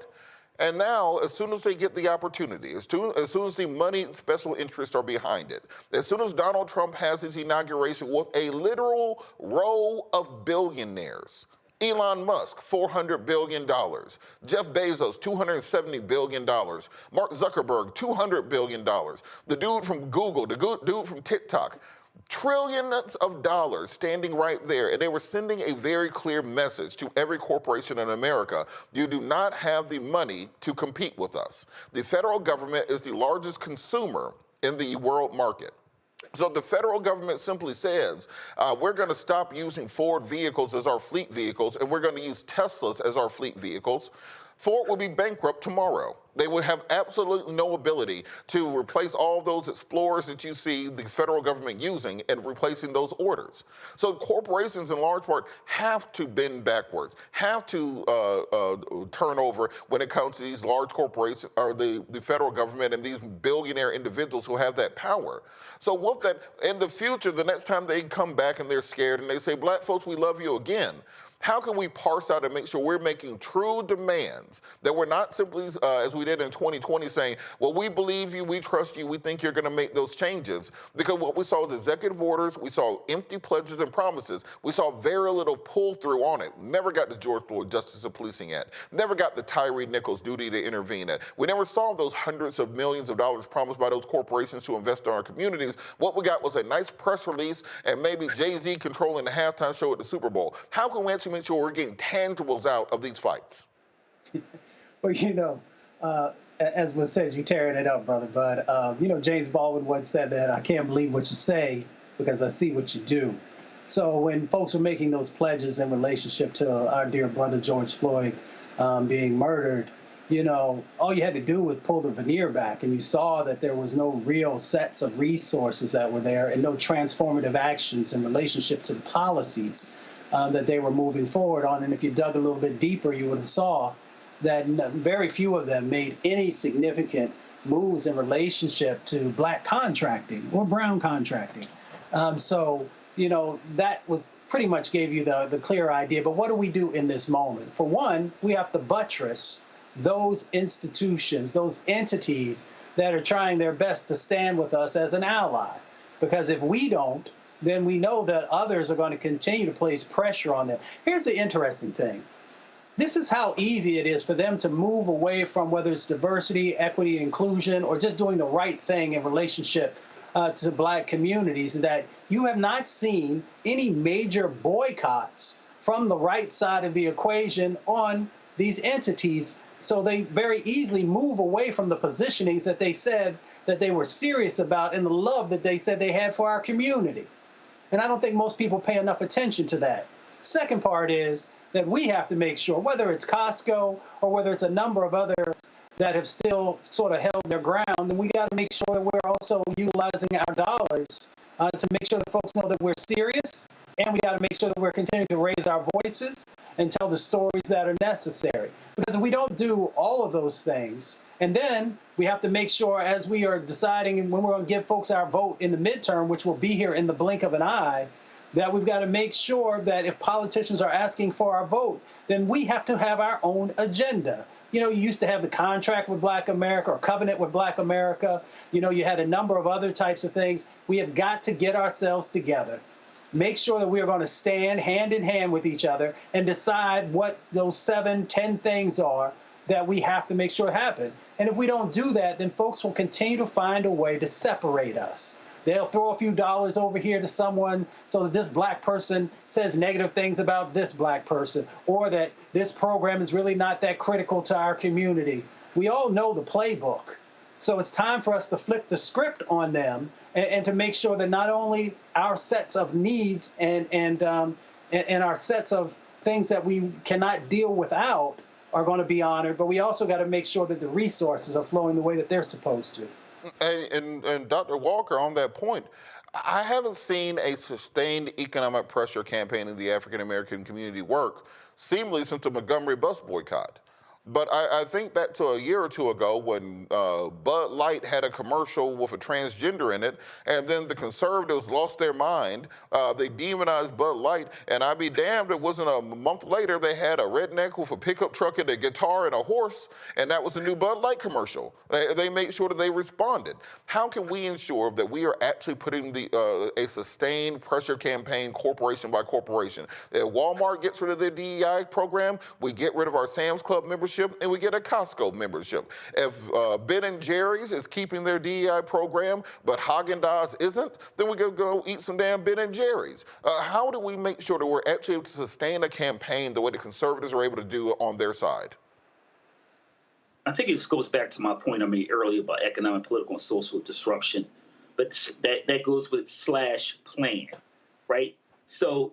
And now, as soon as they get the opportunity, as soon as the money special interests are behind it, as soon as Donald Trump has his inauguration with a literal row of billionaires, Elon Musk, $400 billion. Jeff Bezos, $270 billion. Mark Zuckerberg, $200 billion. The dude from Google, the dude from TikTok, trillions of dollars standing right there. And they were sending a very clear message to every corporation in America. You do not have the money to compete with us. The federal government is the largest consumer in the world market. So the federal government simply says, we're going to stop using Ford vehicles as our fleet vehicles, and we're going to use Teslas as our fleet vehicles. Ford will be bankrupt tomorrow. They would have absolutely no ability to replace all those Explorers that you see the federal government using and replacing those orders. So corporations, in large part, have to bend backwards, have to turn over when it comes to these large corporations or the federal government and these billionaire individuals who have that power. So with that, in the future, the next time they come back and they're scared and they say, Black folks, we love you again, How can we parse out and make sure we're making true demands, that we're not simply, as we did in 2020, saying, well, we believe you, we trust you, we think you're going to make those changes? Because what we saw was executive orders, we saw empty pledges and promises, we saw very little pull-through on it. Never got the George Floyd Justice of Policing Act, never got the Tyree Nichols duty to intervene at. We never saw those hundreds of millions of dollars promised by those corporations to invest in our communities. What we got was a nice press release and maybe Jay-Z controlling the halftime show at the Super Bowl. How can we actually make sure we're getting tangibles out of these fights? Well, as was said, you tearing it up, brother. But, James Baldwin once said that I can't believe what you say because I see what you do. So when folks were making those pledges in relationship to our dear brother George Floyd being murdered, all you had to do was pull the veneer back, and you saw that there was no real sets of resources that were there and no transformative actions in relationship to the policies that they were moving forward on. And if you dug a little bit deeper, you would have saw that very few of them made any significant moves in relationship to black contracting or brown contracting. That would pretty much gave you the clear idea. But what do we do in this moment? For one, we have to buttress those institutions, those entities that are trying their best to stand with us as an ally. Because if we don't, then we know that others are going to continue to place pressure on them. Here's the interesting thing. This is how easy it is for them to move away from whether it's diversity, equity, and inclusion, or just doing the right thing in relationship to black communities, that you have not seen any major boycotts from the right side of the equation on these entities. So they very easily move away from the positionings that they said that they were serious about and the love that they said they had for our community. And I don't think most people pay enough attention to that. Second part is that we have to make sure, whether it's Costco or whether it's a number of others that have still sort of held their ground, then we got to make sure that we're also utilizing our dollars to make sure that folks know that we're serious, and we got to make sure that we're continuing to raise our voices and tell the stories that are necessary. Because if we don't do all of those things, and then we have to make sure, as we are deciding when we're going to give folks our vote in the midterm, which will be here in the blink of an eye, that we've got to make sure that if politicians are asking for our vote, then we have to have our own agenda. You used to have the contract with Black America or covenant with Black America. You had a number of other types of things. We have got to get ourselves together, make sure that we are going to stand hand in hand with each other and decide what those 7, 10 things are that we have to make sure happen. And if we don't do that, then folks will continue to find a way to separate us. They'll throw a few dollars over here to someone so that this black person says negative things about this black person, or that this program is really not that critical to our community. We all know the playbook. So it's time for us to flip the script on them and to make sure that not only our sets of needs and our sets of things that we cannot deal without are going to be honored, but we also got to make sure that the resources are flowing the way that they're supposed to. And Dr. Walker, on that point, I haven't seen a sustained economic pressure campaign in the African-American community work seemingly since the Montgomery bus boycott. But I think back to a year or two ago when Bud Light had a commercial with a transgender in it, and then the conservatives lost their mind. They demonized Bud Light, and I'd be damned, it wasn't a month later they had a redneck with a pickup truck and a guitar and a horse, and that was a new Bud Light commercial. They made sure that they responded. How can we ensure that we are actually putting a sustained pressure campaign corporation by corporation? If Walmart gets rid of their DEI program, we get rid of our Sam's Club membership, and we get a Costco membership. If Ben & Jerry's is keeping their DEI program, but Haagen-Dazs isn't, then we go eat some damn Ben & Jerry's. How do we make sure that we're actually able to sustain a campaign the way the conservatives are able to do it on their side? I think it goes back to my point I made earlier about economic, political, and social disruption. But that goes with /plan, right? So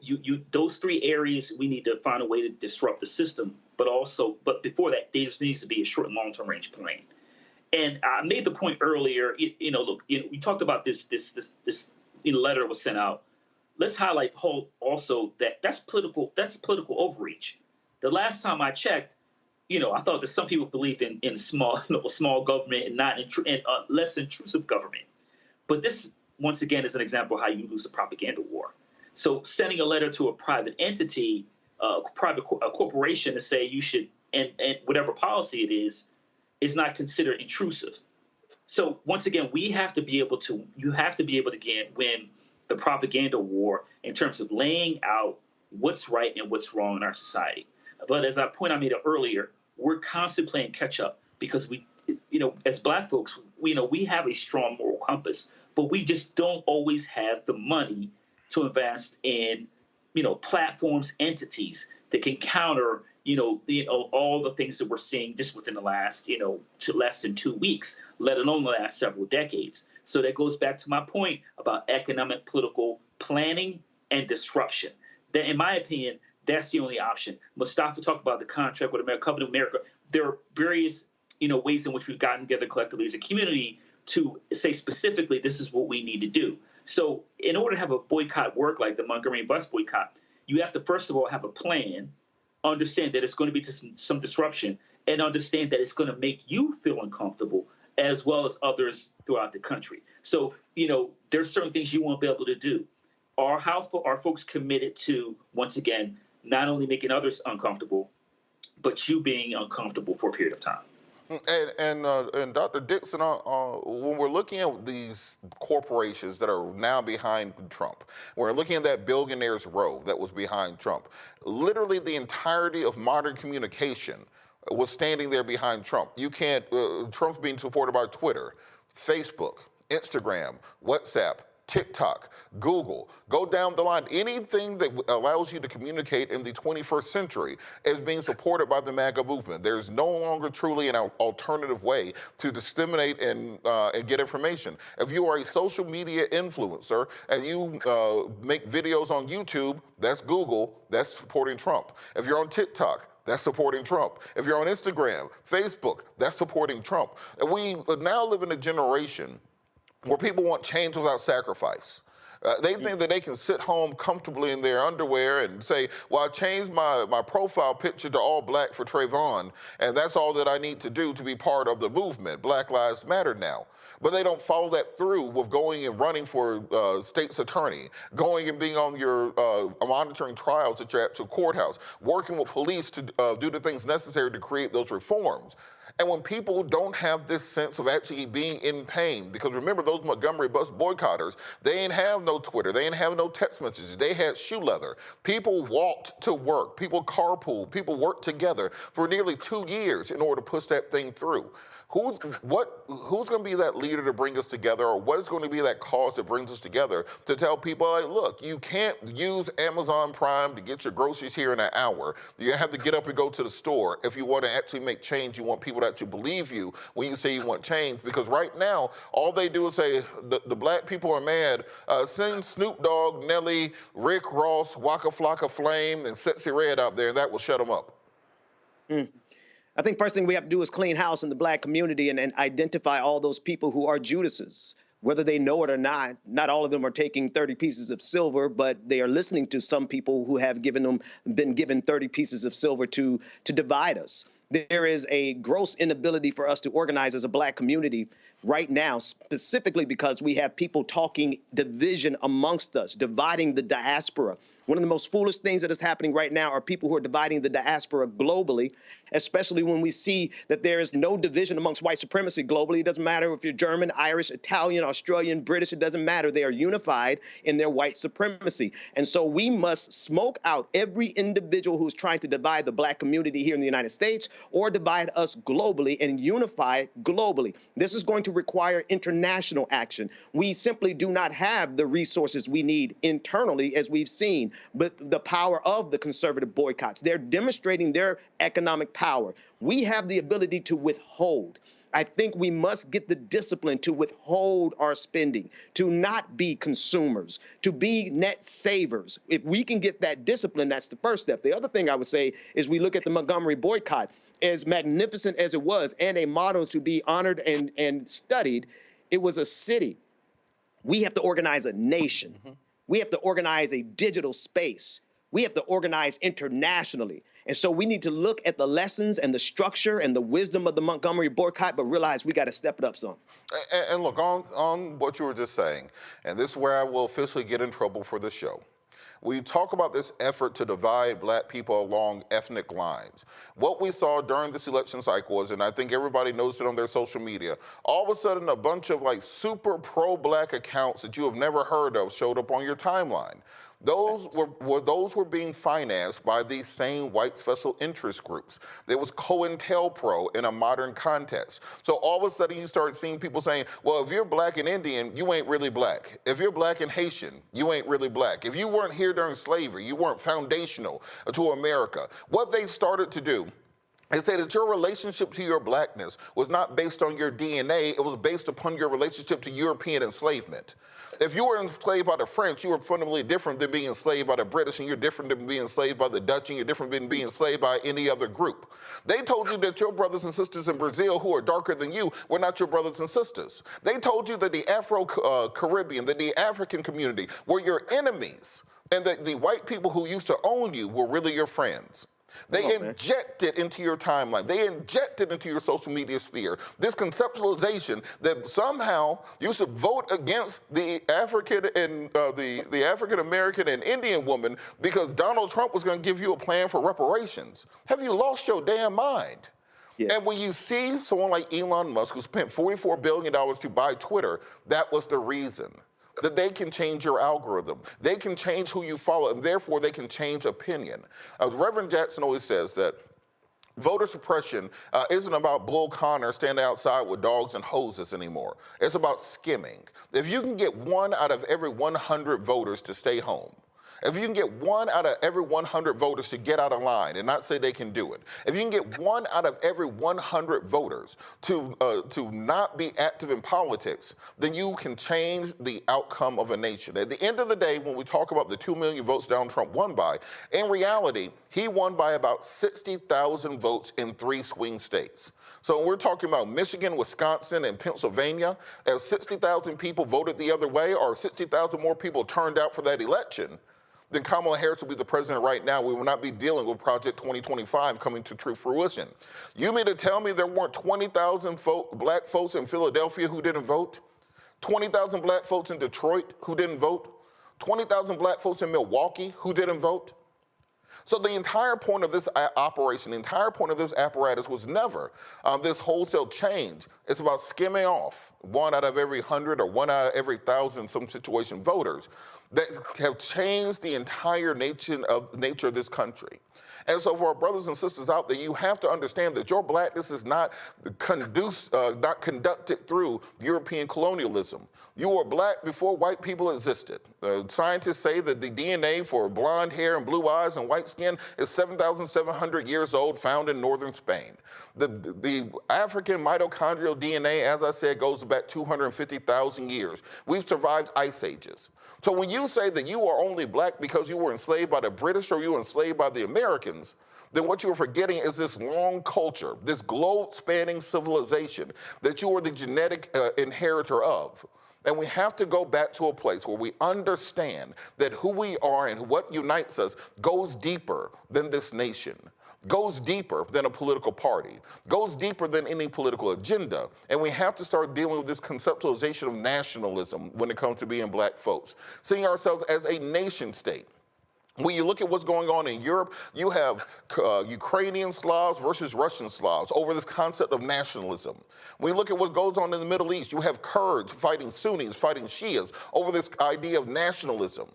those 3 areas, we need to find a way to disrupt the system. But before that, there needs to be a short and long-term range plan. And I made the point earlier, we talked about this letter was sent out. Let's highlight also that's political overreach. The last time I checked, I thought that some people believed in small government and not less intrusive government. But this, once again, is an example of how you lose a propaganda war. So sending a letter to a private entity a corporation to say you should, and whatever policy it is not considered intrusive. So once again, you have to be able to win the propaganda war in terms of laying out what's right and what's wrong in our society. But as I made earlier, we're constantly playing catch up because we, as Black folks, we have a strong moral compass, but we just don't always have the money to invest in, platforms, entities that can counter, all the things that we're seeing just within the last, to less than 2 weeks, let alone the last several decades. So that goes back to my point about economic, political planning and disruption. That, in my opinion, that's the only option. Mustafa talked about the contract with America, Covenant of America. There are various, ways in which we've gotten together collectively as a community to say specifically this is what we need to do. So in order to have a boycott work like the Montgomery bus boycott, you have to first of all have a plan, understand that it's going to be some disruption, and understand that it's going to make you feel uncomfortable as well as others throughout the country. So, there's certain things you won't be able to do. Are folks committed to, once again, not only making others uncomfortable, but you being uncomfortable for a period of time? And Dr. Dixon, when we're looking at these corporations that are now behind Trump, we're looking at that billionaires row that was behind Trump. Literally the entirety of modern communication was standing there behind Trump. You can't, Trump's being supported by Twitter, Facebook, Instagram, WhatsApp, TikTok, Google, go down the line. Anything that allows you to communicate in the 21st century is being supported by the MAGA movement. There's no longer truly an alternative way to disseminate and get information. If you are a social media influencer and you make videos on YouTube, that's Google, that's supporting Trump. If you're on TikTok, that's supporting Trump. If you're on Instagram, Facebook, that's supporting Trump. And we now live in a generation where people want change without sacrifice. They think that they can sit home comfortably in their underwear and say, well, I changed my profile picture to all black for Trayvon, and that's all that I need to do to be part of the movement. Black Lives Matter now. But they don't follow that through with going and running for state's attorney, going and being on your monitoring trials at your courthouse, working with police to do the things necessary to create those reforms. And when people don't have this sense of actually being in pain, because remember those Montgomery bus boycotters, they ain't have no Twitter, they ain't have no text messages, they had shoe leather. People walked to work, people carpooled, people worked together for nearly 2 years in order to push that thing through. Who's going to be that leader to bring us together, or what is going to be that cause that brings us together to tell people, like, look, you can't use Amazon Prime to get your groceries here in an hour. You have to get up and go to the store if you want to actually make change. You want people to actually believe you when you say you want change, because right now, all they do is say, the black people are mad. Send Snoop Dogg, Nelly, Rick Ross, Waka Flocka Flame, and Sexy Red out there, and that will shut them up. I think first thing we have to do is clean house in the black community and identify all those people who are Judases. Whether they know it or not all of them are taking 30 pieces of silver, but they are listening to some people who have been given 30 pieces of silver to divide us. There is a gross inability for us to organize as a black community right now, specifically because we have people talking division amongst us, dividing the diaspora. One of the most foolish things that is happening right now are people who are dividing the diaspora globally, especially when we see that there is no division amongst white supremacy globally. It doesn't matter if you're German, Irish, Italian, Australian, British, it doesn't matter. They are unified in their white supremacy. And so we must smoke out every individual who's trying to divide the black community here in the United States or divide us globally and unify globally. This is going to require international action. We simply do not have the resources we need internally, as we've seen, but the power of the conservative boycotts. They're demonstrating their economic power. We have the ability to withhold. I think we must get the discipline to withhold our spending, to not be consumers, to be net savers. If we can get that discipline, that's the first step. The other thing I would say is we look at the Montgomery boycott. As magnificent as it was and a model to be honored and studied, it was a city. We have to organize a nation. We have to organize a digital space. We have to organize internationally. And so we need to look at the lessons and the structure and the wisdom of the Montgomery boycott, but realize we got to step it up some. And look, on what you were just saying, and this is where I will officially get in trouble for this show. We talk about this effort to divide black people along ethnic lines. What we saw during this election cycle was, and I think everybody knows it on their social media, all of a sudden a bunch of like super pro-black accounts that you have never heard of showed up on your timeline. Those were being financed by these same white special interest groups. There was COINTELPRO in a modern context. So all of a sudden you start seeing people saying, well, if you're black and Indian, you ain't really black. If you're black and Haitian, you ain't really black. If you weren't here during slavery, you weren't foundational to America. What they started to do, they say that your relationship to your blackness was not based on your DNA, it was based upon your relationship to European enslavement. If you were enslaved by the French, you were fundamentally different than being enslaved by the British, and you're different than being enslaved by the Dutch, and you're different than being enslaved by any other group. They told you that your brothers and sisters in Brazil who are darker than you were not your brothers and sisters. They told you that the Afro-Caribbean, that the African community were your enemies, and that the white people who used to own you were really your friends. They inject it into your timeline. They inject it into your social media sphere. This conceptualization that somehow you should vote against the African and the African American and Indian woman because Donald Trump was going to give you a plan for reparations. Have you lost your damn mind? Yes. And when you see someone like Elon Musk who spent $44 billion to buy Twitter, that was the reason. That they can change your algorithm. They can change who you follow, and therefore they can change opinion. Reverend Jackson always says that voter suppression isn't about Bull Connor standing outside with dogs and hoses anymore. It's about skimming. If you can get 1 out of every 100 voters to stay home, if you can get 1 out of every 100 voters to get out of line and not say they can do it, if you can get 1 out of every 100 voters to not be active in politics, then you can change the outcome of a nation. At the end of the day, when we talk about the 2 million votes Donald Trump won by, in reality, he won by about 60,000 votes in 3 swing states. So when we're talking about Michigan, Wisconsin, and Pennsylvania, if 60,000 people voted the other way or 60,000 more people turned out for that election, then Kamala Harris will be the president right now. We will not be dealing with Project 2025 coming to true fruition. You mean to tell me there weren't 20,000 black folks in Philadelphia who didn't vote? 20,000 black folks in Detroit who didn't vote? 20,000 black folks in Milwaukee who didn't vote? So the entire point of this operation, the entire point of this apparatus was never this wholesale change. It's about skimming off 1 out of every 100 or 1 out of every 1,000 some situation voters that have changed the entire nature of this country. And so for our brothers and sisters out there, you have to understand that your blackness is not conducted through European colonialism. You were black before white people existed. Scientists say that the DNA for blonde hair and blue eyes and white skin is 7,700 years old, found in northern Spain. The African mitochondrial DNA, as I said, goes back 250,000 years. We've survived ice ages. So when you say that you are only black because you were enslaved by the British or you were enslaved by the Americans, then what you're forgetting is this long culture, this globe-spanning civilization that you are the genetic inheritor of. And we have to go back to a place where we understand that who we are and what unites us goes deeper than this nation, goes deeper than a political party, goes deeper than any political agenda. And we have to start dealing with this conceptualization of nationalism when it comes to being black folks, seeing ourselves as a nation state. When you look at what's going on in Europe, you have Ukrainian Slavs versus Russian Slavs over this concept of nationalism. When you look at what goes on in the Middle East, you have Kurds fighting Sunnis, fighting Shias over this idea of nationalism.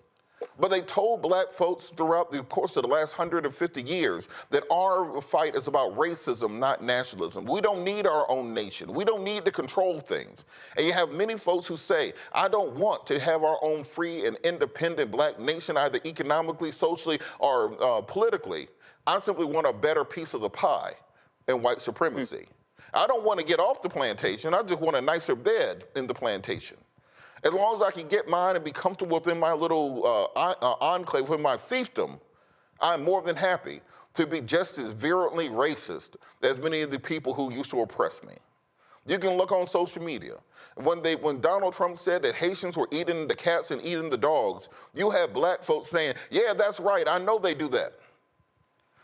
But they told black folks throughout the course of the last 150 years that our fight is about racism, not nationalism. We don't need our own nation. We don't need to control things. And you have many folks who say, I don't want to have our own free and independent black nation, either economically, socially, or politically. I simply want a better piece of the pie in white supremacy. I don't want to get off the plantation. I just want a nicer bed in the plantation. As long as I can get mine and be comfortable within my little enclave, with my fiefdom, I'm more than happy to be just as virulently racist as many of the people who used to oppress me. You can look on social media. When Donald Trump said that Haitians were eating the cats and eating the dogs, you have black folks saying, yeah, that's right, I know they do that.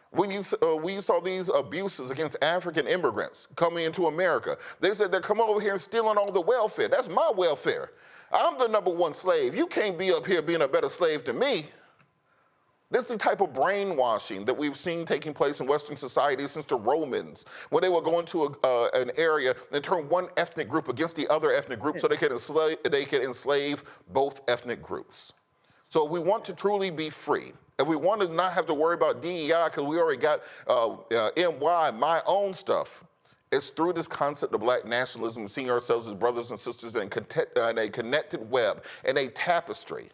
When you saw these abuses against African immigrants coming into America, they said they're coming over here and stealing all the welfare. That's my welfare. I'm the #1 slave. You can't be up here being a better slave to me. This is the type of brainwashing that we've seen taking place in Western society since the Romans, when they would go into an area and turn one ethnic group against the other ethnic group so they could enslave both ethnic groups. So if we want to truly be free, if we want to not have to worry about DEI because we already got MY, my own stuff, it's through this concept of black nationalism, seeing ourselves as brothers and sisters in a connected web, and a tapestry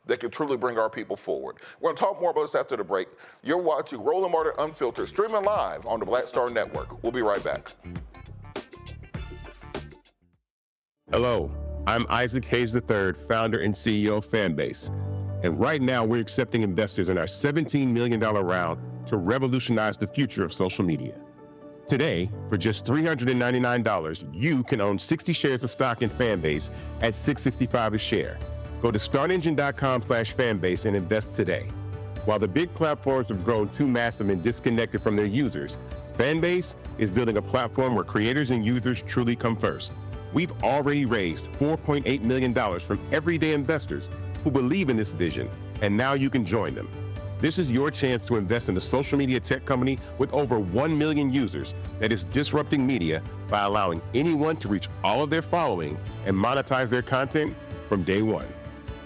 that can truly bring our people forward. We're going to talk more about this after the break. You're watching Roland Martin Unfiltered, streaming live on the Black Star Network. We'll be right back. Hello, I'm Isaac Hayes III, founder and CEO of Fanbase. And right now, we're accepting investors in our $17 million round to revolutionize the future of social media. Today, for just $399, you can own 60 shares of stock in Fanbase at $665 a share. Go to startengine.com/fanbase and invest today. While the big platforms have grown too massive and disconnected from their users, Fanbase is building a platform where creators and users truly come first. We've already raised $4.8 million from everyday investors who believe in this vision, and now you can join them. This is your chance to invest in a social media tech company with over 1 million users that is disrupting media by allowing anyone to reach all of their following and monetize their content from day one.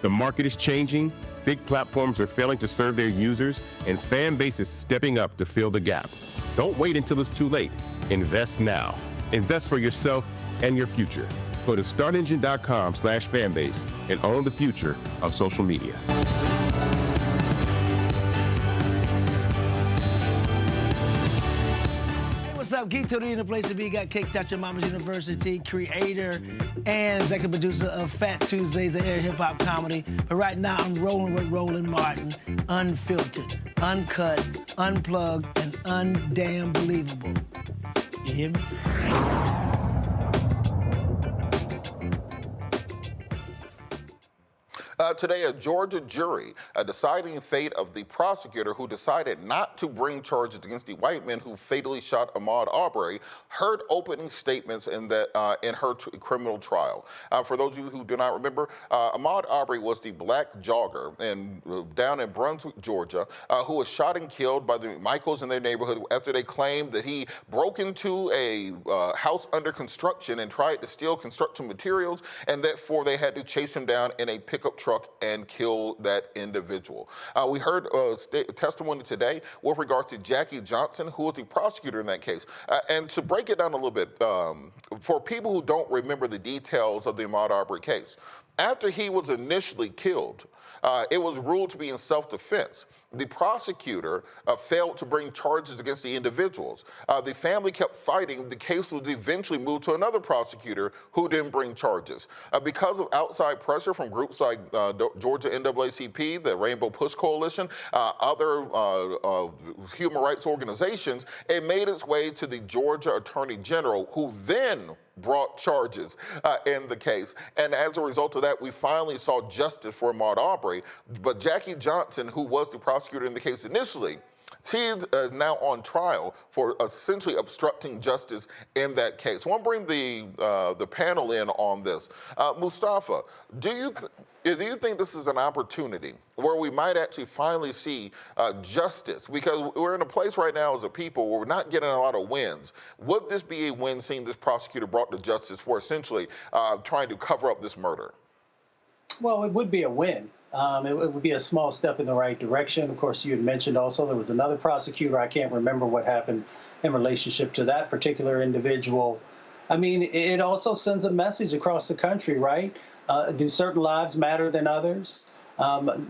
The market is changing, big platforms are failing to serve their users, and Fanbase is stepping up to fill the gap. Don't wait until it's too late. Invest now. Invest for yourself and your future. Go to startengine.com/fanbase and own the future of social media. What's up, Geek Tony in the place to be. Got Kicked Out Your Mama's University, creator and executive producer of Fat Tuesdays, an air hip-hop comedy. But right now, I'm rolling with Roland Martin, unfiltered, uncut, unplugged, and undamn believable. You hear me? Today, a Georgia jury deciding fate of the prosecutor who decided not to bring charges against the white men who fatally shot Ahmaud Arbery heard opening statements in her criminal trial. For those of you who do not remember, Ahmaud Arbery was the black jogger down in Brunswick, Georgia, who was shot and killed by the Michaels in their neighborhood after they claimed that he broke into a house under construction and tried to steal construction materials, and therefore they had to chase him down in a pickup truck and kill that individual. We heard testimony today with regards to Jackie Johnson, who was the prosecutor in that case. And to break it down a little bit, for people who don't remember the details of the Ahmaud Arbery case, after he was initially killed, it was ruled to be in self-defense. The prosecutor failed to bring charges against the individuals. The family kept fighting. The case was eventually moved to another prosecutor who didn't bring charges. Because of outside pressure from groups like Georgia NAACP, the Rainbow Push Coalition, other human rights organizations, it made its way to the Georgia Attorney General, who then brought charges in the case. And as a result of that, we finally saw justice for Ahmaud Arbery. But Jackie Johnson, who was the prosecutor in the case initially, she is now on trial for essentially obstructing justice in that case. I want to bring the panel in on this. Mustafa, do you think this is an opportunity where we might actually finally see justice? Because we're in a place right now as a people where we're not getting a lot of wins. Would this be a win, seeing this prosecutor brought to justice for essentially trying to cover up this murder? Well, it would be a win. It would be a small step in the right direction. Of course, you had mentioned also there was another prosecutor. I can't remember what happened in relationship to that particular individual. I mean, it also sends a message across the country, right? Do certain lives matter than others?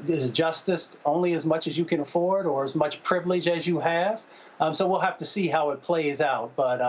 Is justice only as much as you can afford or as much privilege as you have? So we'll have to see how it plays out. But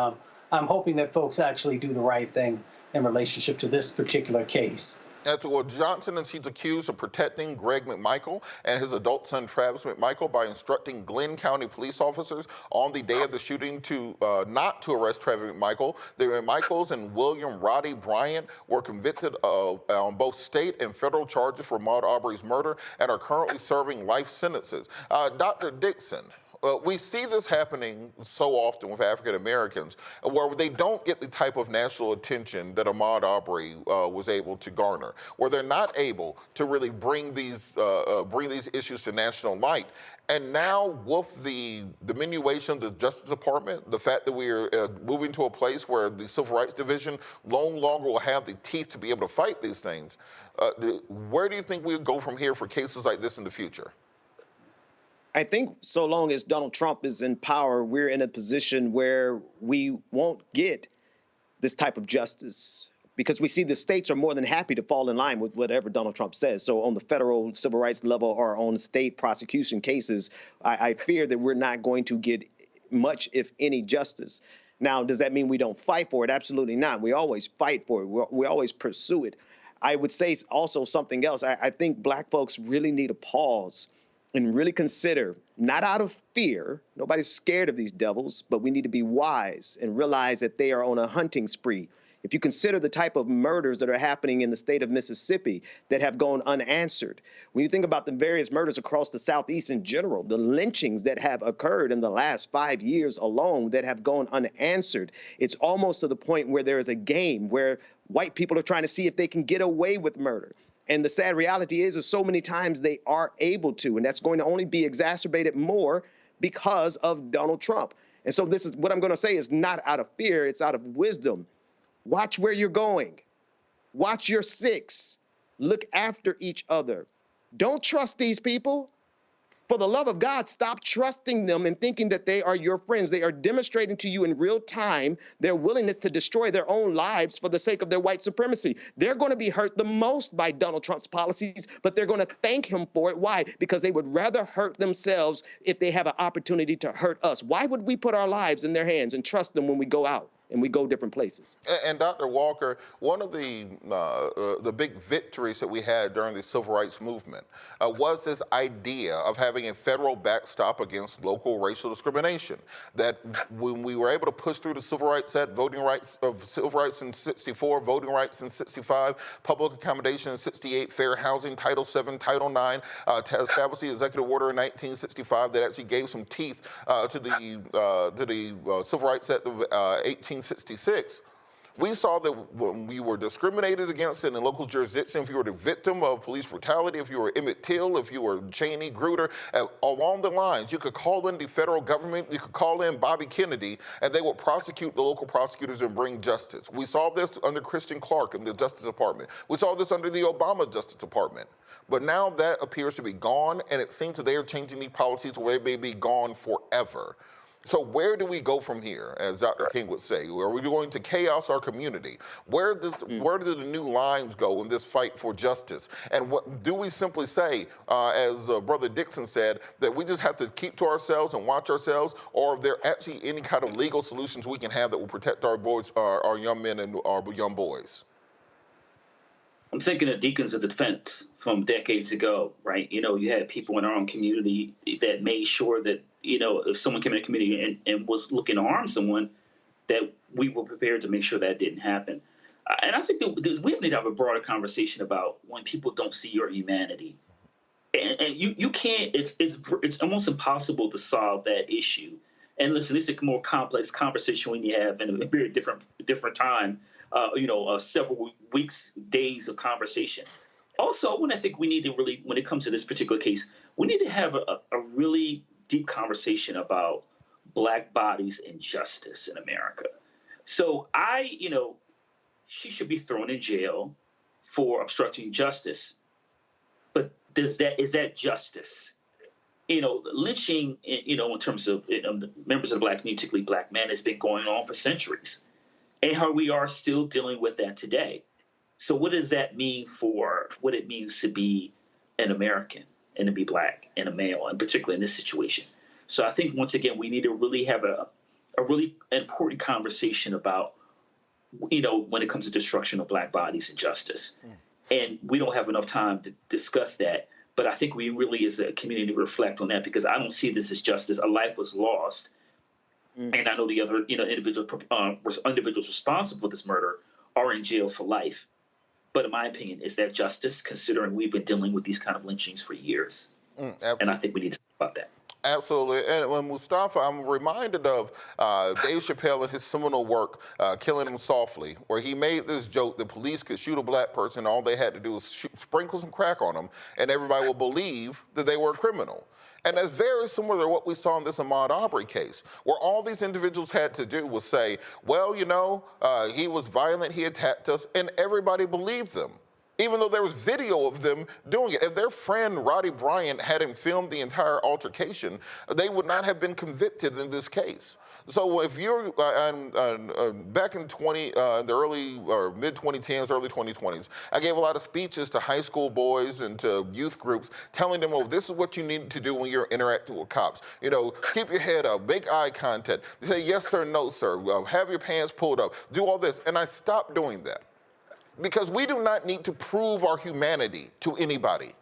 I'm hoping that folks actually do the right thing in relationship to this particular case. Well, Johnson, and she's accused of protecting Greg McMichael and his adult son Travis McMichael by instructing Glenn County police officers on the day of the shooting to not to arrest Travis McMichael. The McMichaels and William Roddy Bryant were convicted on both state and federal charges for Ahmaud Arbery's murder and are currently serving life sentences. Dr. Dixon, We see this happening so often with African Americans, where they don't get the type of national attention that Ahmaud Arbery was able to garner, where they're not able to really bring these issues to national light. And now with the diminution of the Justice Department, the fact that we are moving to a place where the Civil Rights Division no longer will have the teeth to be able to fight these things, where do you think we would go from here for cases like this in the future? I think so long as Donald Trump is in power, we're in a position where we won't get this type of justice, because we see the states are more than happy to fall in line with whatever Donald Trump says. So on the federal civil rights level or on state prosecution cases, I fear that we're not going to get much, if any, justice. Now, does that mean we don't fight for it? Absolutely not. We always fight for it. We always pursue it. I would say also something else. I think Black folks really need a pause and really consider, not out of fear, nobody's scared of these devils, but we need to be wise and realize that they are on a hunting spree. If you consider the type of murders that are happening in the state of Mississippi that have gone unanswered, when you think about the various murders across the Southeast in general, the lynchings that have occurred in the last 5 years alone that have gone unanswered, it's almost to the point where there is a game where white people are trying to see if they can get away with murder. And the sad reality is so many times they are able to, and that's going to only be exacerbated more because of Donald Trump. And so this is what I'm going to say is not out of fear, it's out of wisdom. Watch where you're going. Watch your six. Look after each other. Don't trust these people. For the love of God, stop trusting them and thinking that they are your friends. They are demonstrating to you in real time their willingness to destroy their own lives for the sake of their white supremacy. They're going to be hurt the most by Donald Trump's policies, but they're going to thank him for it. Why? Because they would rather hurt themselves if they have an opportunity to hurt us. Why would we put our lives in their hands and trust them when we go out and we go different places? And Dr. Walker, one of the big victories that we had during the Civil Rights Movement was this idea of having a federal backstop against local racial discrimination. That when we were able to push through the Civil Rights Act, voting rights of civil rights in 64, voting rights in 65, public accommodation in 68, fair housing, Title VII, Title IX, to establish the executive order in 1965 that actually gave some teeth to the Civil Rights Act of 1866. We saw that when we were discriminated against in the local jurisdiction, if you were the victim of police brutality, if you were Emmett Till, if you were Cheney, Grutter, along the lines, you could call in the federal government, you could call in Bobby Kennedy, and they would prosecute the local prosecutors and bring justice. We saw this under Christian Clark in the Justice Department. We saw this under the Obama Justice Department. But now that appears to be gone, and it seems that they are changing these policies where they may be gone forever. So where do we go from here, as Dr. King would say? Are we going to chaos our community? Where do the new lines go in this fight for justice? And what do we simply say, as Brother Dixon said, that we just have to keep to ourselves and watch ourselves, or are there actually any kind of legal solutions we can have that will protect our boys, our young men and our young boys? I'm thinking of Deacons of Defense from decades ago, right? You know, you had people in our own community that made sure that, you know, if someone came in the community and was looking to harm someone, that we were prepared to make sure that didn't happen. And I think that we need to have a broader conversation about when people don't see your humanity. And you can't, it's almost impossible to solve that issue. And listen, this is a more complex conversation when you have in a very different time. Several weeks, days of conversation. Also, when I think we need to really, when it comes to this particular case, we need to have a really deep conversation about Black bodies and justice in America. So she should be thrown in jail for obstructing justice. But is that justice? Lynching, in terms of members of the Black community, particularly Black men, has been going on for centuries. And how we are still dealing with that today. So what does that mean for what it means to be an American and to be Black and a male, and particularly in this situation? So I think, once again, we need to really have a really important conversation about, when it comes to destruction of Black bodies and justice. And we don't have enough time to discuss that. But I think we really, as a community, reflect on that, because I don't see this as justice. A life was lost. And I know the other, individuals responsible for this murder are in jail for life. But in my opinion, is that justice, considering we've been dealing with these kind of lynchings for years? And I think we need to talk about that. Absolutely. And when Mustafa, I'm reminded of Dave Chappelle and his seminal work, Killing Him Softly, where he made this joke that police could shoot a black person, all they had to do was sprinkle some crack on them, and everybody will believe that they were a criminal. And that's very similar to what we saw in this Ahmaud Arbery case, where all these individuals had to do was say, well, you know, he was violent, he attacked us, and everybody believed them, even though there was video of them doing it. If their friend Roddy Bryant hadn't filmed the entire altercation, they would not have been convicted in this case. So if you're back in the early or mid-2010s, early 2020s, I gave a lot of speeches to high school boys and to youth groups telling them, oh, this is what you need to do when you're interacting with cops. You know, keep your head up, make eye contact, say yes sir, no sir, have your pants pulled up, do all this. And I stopped doing that, because we do not need to prove our humanity to anybody.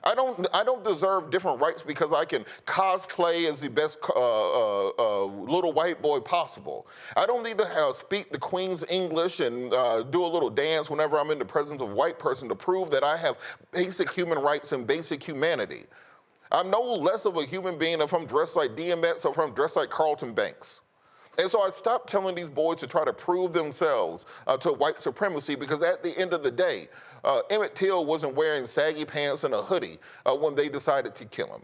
I don't deserve different rights because I can cosplay as the best little white boy possible. I don't need to speak the Queen's English and do a little dance whenever I'm in the presence of a white person to prove that I have basic human rights and basic humanity. I'm no less of a human being if I'm dressed like DMX or if I'm dressed like Carlton Banks. And so I stopped telling these boys to try to prove themselves to white supremacy, because at the end of the day, Emmett Till wasn't wearing saggy pants and a hoodie when they decided to kill him.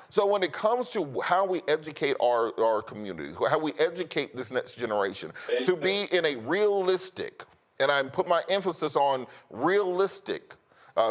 So when it comes to how we educate our communities, how we educate this next generation to be in a realistic, and I put my emphasis on realistic,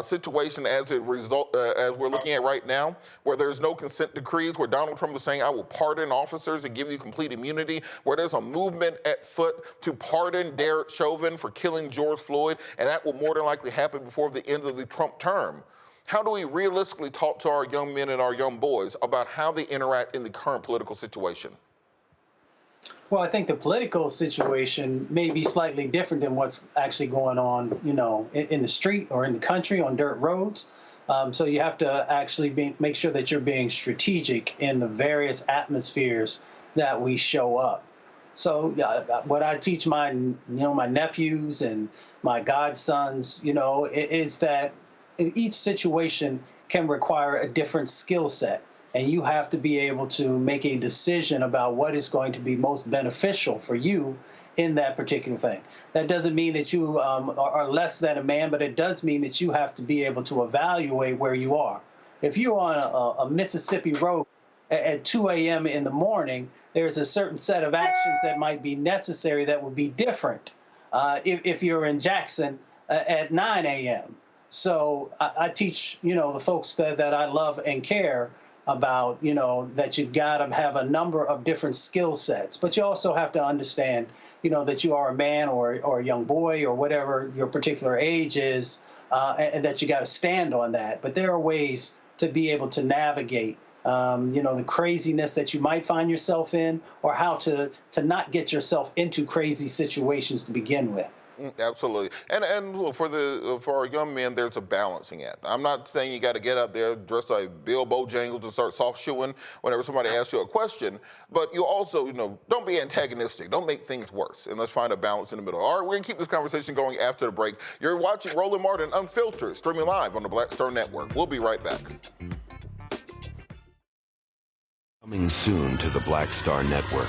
situation as we're looking at right now, where there's no consent decrees, where Donald Trump is saying, I will pardon officers and give you complete immunity, where there's a movement at foot to pardon Derek Chauvin for killing George Floyd, and that will more than likely happen before the end of the Trump term. How do we realistically talk to our young men and our young boys about how they interact in the current political situation? Well, I think the political situation may be slightly different than what's actually going on, you know, in the street or in the country on dirt roads. So you have to actually make sure that you're being strategic in the various atmospheres that we show up. So what I teach my nephews and my godsons, is that each situation can require a different skill set. And you have to be able to make a decision about what is going to be most beneficial for you in that particular thing. That doesn't mean that you are less than a man, but it does mean that you have to be able to evaluate where you are. If you're on a Mississippi road at 2 a.m. in the morning, there's a certain set of actions that might be necessary that would be different if you're in Jackson at 9 a.m. So I teach, the folks that I love and care about, that you've got to have a number of different skill sets, but you also have to understand, that you are a man or a young boy or whatever your particular age is, and that you got to stand on that. But there are ways to be able to navigate, the craziness that you might find yourself in, or how to not get yourself into crazy situations to begin with. Absolutely. And look, for our young men, there's a balancing act. I'm not saying you got to get out there dressed like Bill Bojangles and start soft shoeing whenever somebody asks you a question, but you also, don't be antagonistic. Don't make things worse. And let's find a balance in the middle. All right, we're going to keep this conversation going after the break. You're watching Roland Martin Unfiltered, streaming live on the Black Star Network. We'll be right back. Coming soon to the Black Star Network.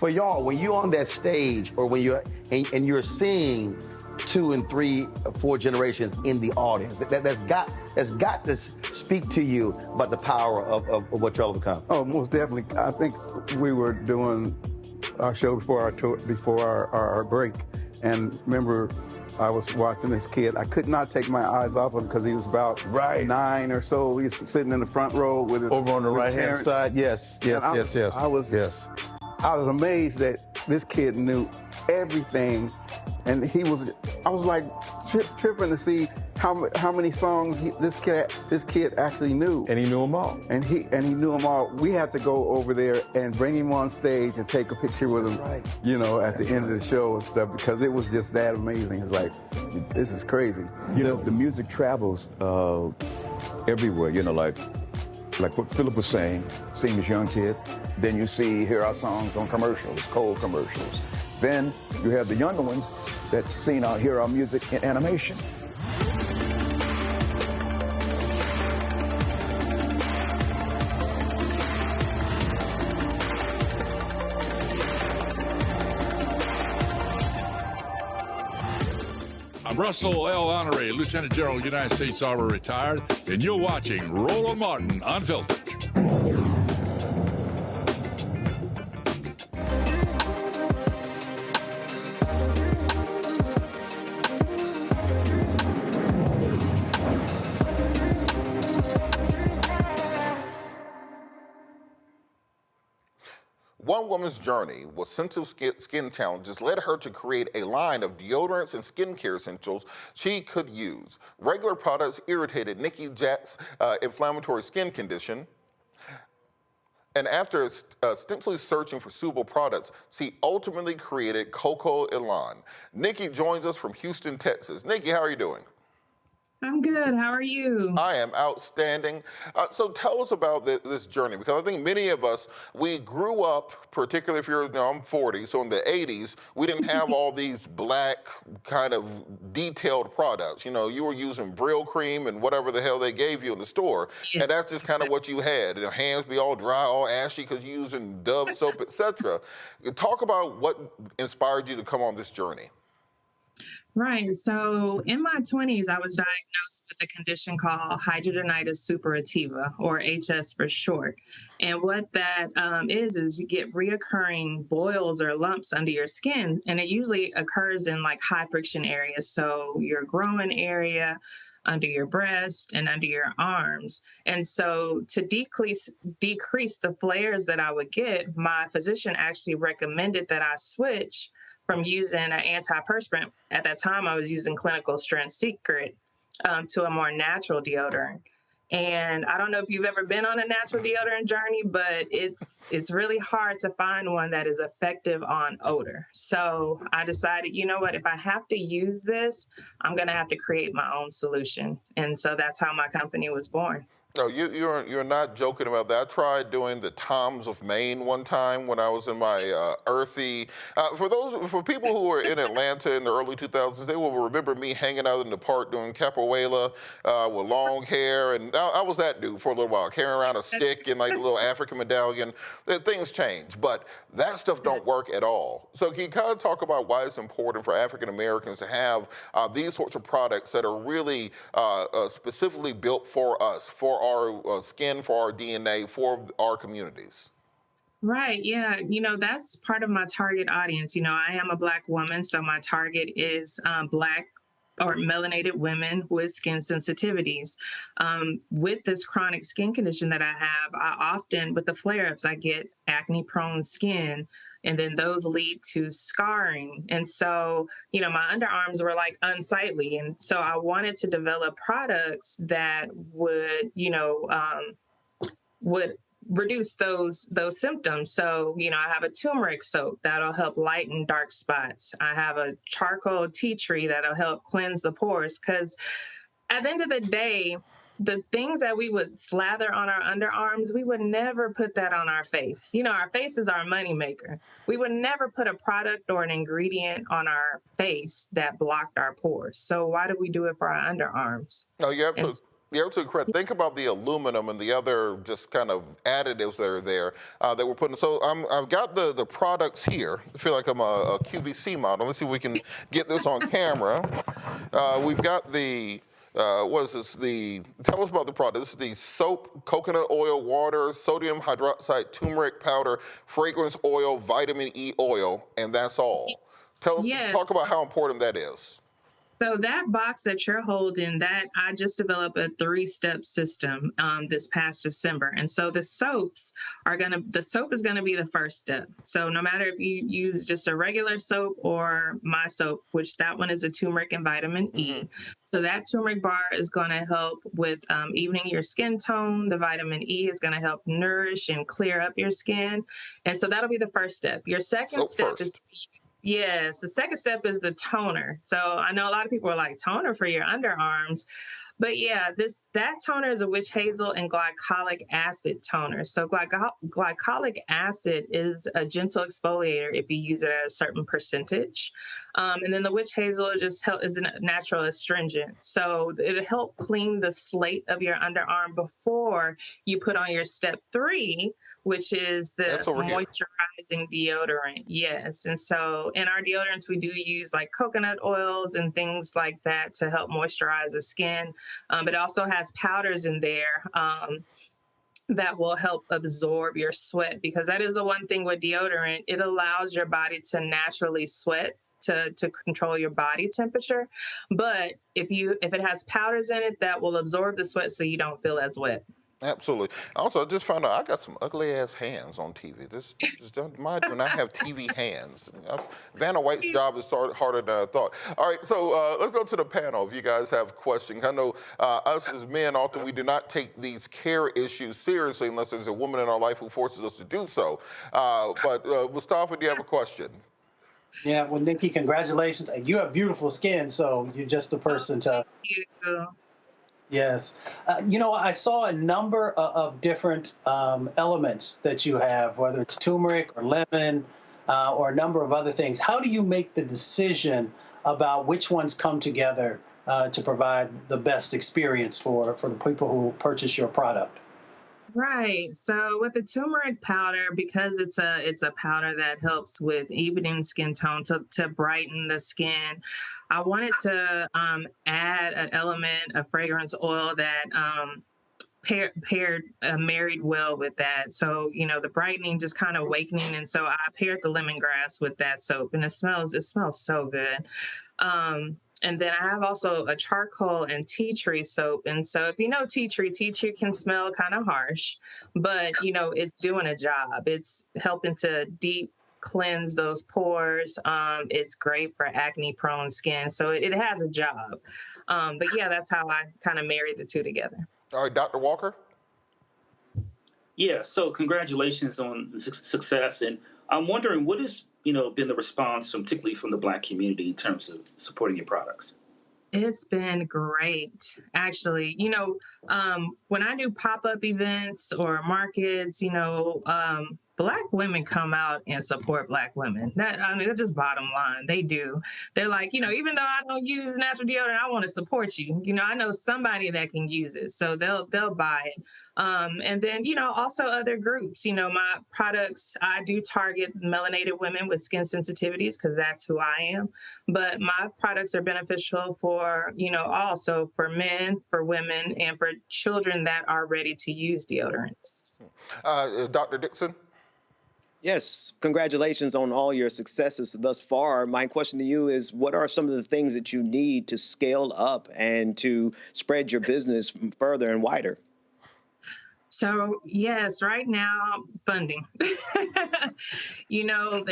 But y'all, when you're on that stage, or when you're and you're seeing 2 and 3 or 4 generations in the audience, that's got to speak to you about the power of what y'all have become. Oh, most definitely. I think we were doing our show before our break, and remember, I was watching this kid. I could not take my eyes off him because he was about 9 or so. He was sitting in the front row with his over on the right-hand parents. side. Yes. I was amazed that this kid knew everything, and I was like tripping to see how many songs this kid actually knew. And he knew them all. And he knew them all. We had to go over there and bring him on stage and take a picture with him, at the end of the show and stuff, because it was just that amazing. It's like, this is crazy. The music travels everywhere, like what Philip was saying, seeing this young kid, then you hear our songs on commercials, cold commercials. Then you have the younger ones that hear our music in animation. I'm Russell L. Honoré, Lieutenant General, United States Army, retired, and you're watching Roland Martin Unfiltered. One woman's journey with sensitive skin challenges led her to create a line of deodorants and skincare essentials she could use. Regular products irritated Nikki Jack's inflammatory skin condition. And after extensively searching for suitable products, she ultimately created Coco Elan. Nikki joins us from Houston, Texas. Nikki, how are you doing? I'm good. How are you? I am outstanding. So tell us about this journey, because I think many of us, we grew up, particularly if you're, I'm 40, so in the 80s, we didn't have all these black kind of detailed products. You know, you were using Brill cream and whatever the hell they gave you in the store, and that's just kind of what you had. Your hands be all dry, all ashy because you're using Dove soap, etc. Talk about what inspired you to come on this journey. Right. So in my 20s, I was diagnosed with a condition called hidradenitis suppurativa, or HS for short. And what that is you get reoccurring boils or lumps under your skin, and it usually occurs in like high friction areas. So your groin area, under your breast, and under your arms. And so to decrease the flares that I would get, my physician actually recommended that I switch from using an antiperspirant. At that time, I was using Clinical Strength Secret to a more natural deodorant. And I don't know if you've ever been on a natural deodorant journey, but it's really hard to find one that is effective on odor. So I decided, you know what, if I have to use this, I'm going to have to create my own solution. And so that's how my company was born. No, you're not joking about that. I tried doing the Toms of Maine one time when I was in my earthy. For people who were in Atlanta in the early 2000s, they will remember me hanging out in the park doing capoeira with long hair, and I was that dude for a little while, carrying around a stick and like a little African medallion. Things change, but that stuff don't work at all. So can you kind of talk about why it's important for African Americans to have these sorts of products that are really specifically built for us, for our skin, for our DNA, for our communities? Right. Yeah. You know, that's part of my target audience. You know, I am a Black woman, so my target is Black or melanated women with skin sensitivities. With this chronic skin condition that I have, I often, with the flare-ups, I get acne-prone skin, and then those lead to scarring. And so, you know, my underarms were like unsightly. And so I wanted to develop products that would, you know, would reduce those symptoms. So, you know, I have a turmeric soap that'll help lighten dark spots. I have a charcoal tea tree that'll help cleanse the pores. Because at the end of the day, the things that we would slather on our underarms, we would never put that on our face. You know, our face is our moneymaker. We would never put a product or an ingredient on our face that blocked our pores. So why do we do it for our underarms? No, you have to. You're absolutely correct. Think about the aluminum and the other just kind of additives that are there that we're putting. So I've got the products here. I feel like I'm a QVC model. Let's see if we can get this on camera. We've got the, what is this? Tell us about the product. This is the soap, coconut oil, water, sodium hydroxide, turmeric powder, fragrance oil, vitamin E oil, and that's all. Talk about how important that is. So that box that you're holding, that I just developed a 3-step system this past December. And so the soap is gonna be the first step. So no matter if you use just a regular soap or my soap, which that one is a turmeric and vitamin E. So that turmeric bar is gonna help with evening your skin tone. The vitamin E is gonna help nourish and clear up your skin. And so that'll be the first step. Your second step is yes, the second step is the toner. So I know a lot of people are like, toner for your underarms. But yeah, that toner is a witch hazel and glycolic acid toner. So glycolic acid is a gentle exfoliator if you use it at a certain percentage. And then the witch hazel is a natural astringent. So it'll help clean the slate of your underarm before you put on your step 3, which is the That's over here. moisturizing deodorant. Yes. And so in our deodorants, we do use like coconut oils and things like that to help moisturize the skin. But it also has powders in there that will help absorb your sweat, because that is the one thing with deodorant. It allows your body to naturally sweat to control your body temperature. But if it has powders in it, that will absorb the sweat so you don't feel as wet. Absolutely. Also, I just found out I got some ugly ass hands on TV. This doesn't mind when I have TV hands. Vanna White's job is harder than I thought. All right, so let's go to the panel if you guys have questions. I know us as men, often we do not take these care issues seriously unless there's a woman in our life who forces us to do so. But Mustafa, do you have a question? Yeah, well, Nikki, congratulations. You have beautiful skin, so you're just the person to... Thank you. Yes. I saw a number of different elements that you have, whether it's turmeric or lemon or a number of other things. How do you make the decision about which ones come together to provide the best experience for the people who purchase your product? Right. So with the turmeric powder, because it's a powder that helps with evening skin tone to brighten the skin, I wanted to add an element, a fragrance oil that married well with that. So, the brightening, just kind of awakening. And so I paired the lemongrass with that soap, and it smells so good. And then I have also a charcoal and tea tree soap. And so if you know tea tree can smell kind of harsh, but it's doing a job. It's helping to deep cleanse those pores. It's great for acne prone skin. So it has a job. But yeah, that's how I kind of married the two together. All right, Dr. Walker? Yeah, so congratulations on the success. And I'm wondering, what has been the response particularly from the Black community in terms of supporting your products? It's been great, actually. When I do pop-up events or markets, Black women come out and support Black women. That's just bottom line. They do. They're like, even though I don't use natural deodorant, I want to support you. I know somebody that can use it, so they'll buy it. And then, also other groups. My products, I do target melanated women with skin sensitivities because that's who I am. But my products are beneficial for, also for men, for women, and for children that are ready to use deodorants. Dr. Dixon? Yes, congratulations on all your successes thus far. My question to you is, what are some of the things that you need to scale up and to spread your business further and wider? So yes, right now, funding. They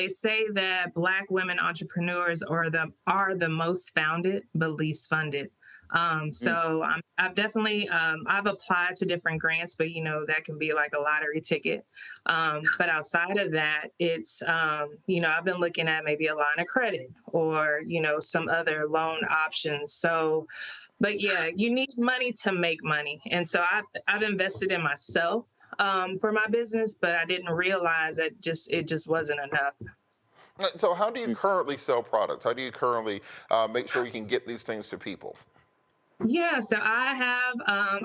say that Black women entrepreneurs are the most founded but least funded. So I've definitely, I've applied to different grants, but that can be like a lottery ticket. But outside of that, it's, I've been looking at maybe a line of credit or, some other loan options. So, but yeah, you need money to make money. And so I've invested in myself for my business, but I didn't realize that it just wasn't enough. So how do you currently sell products? How do you currently make sure you can get these things to people? Yeah, so I have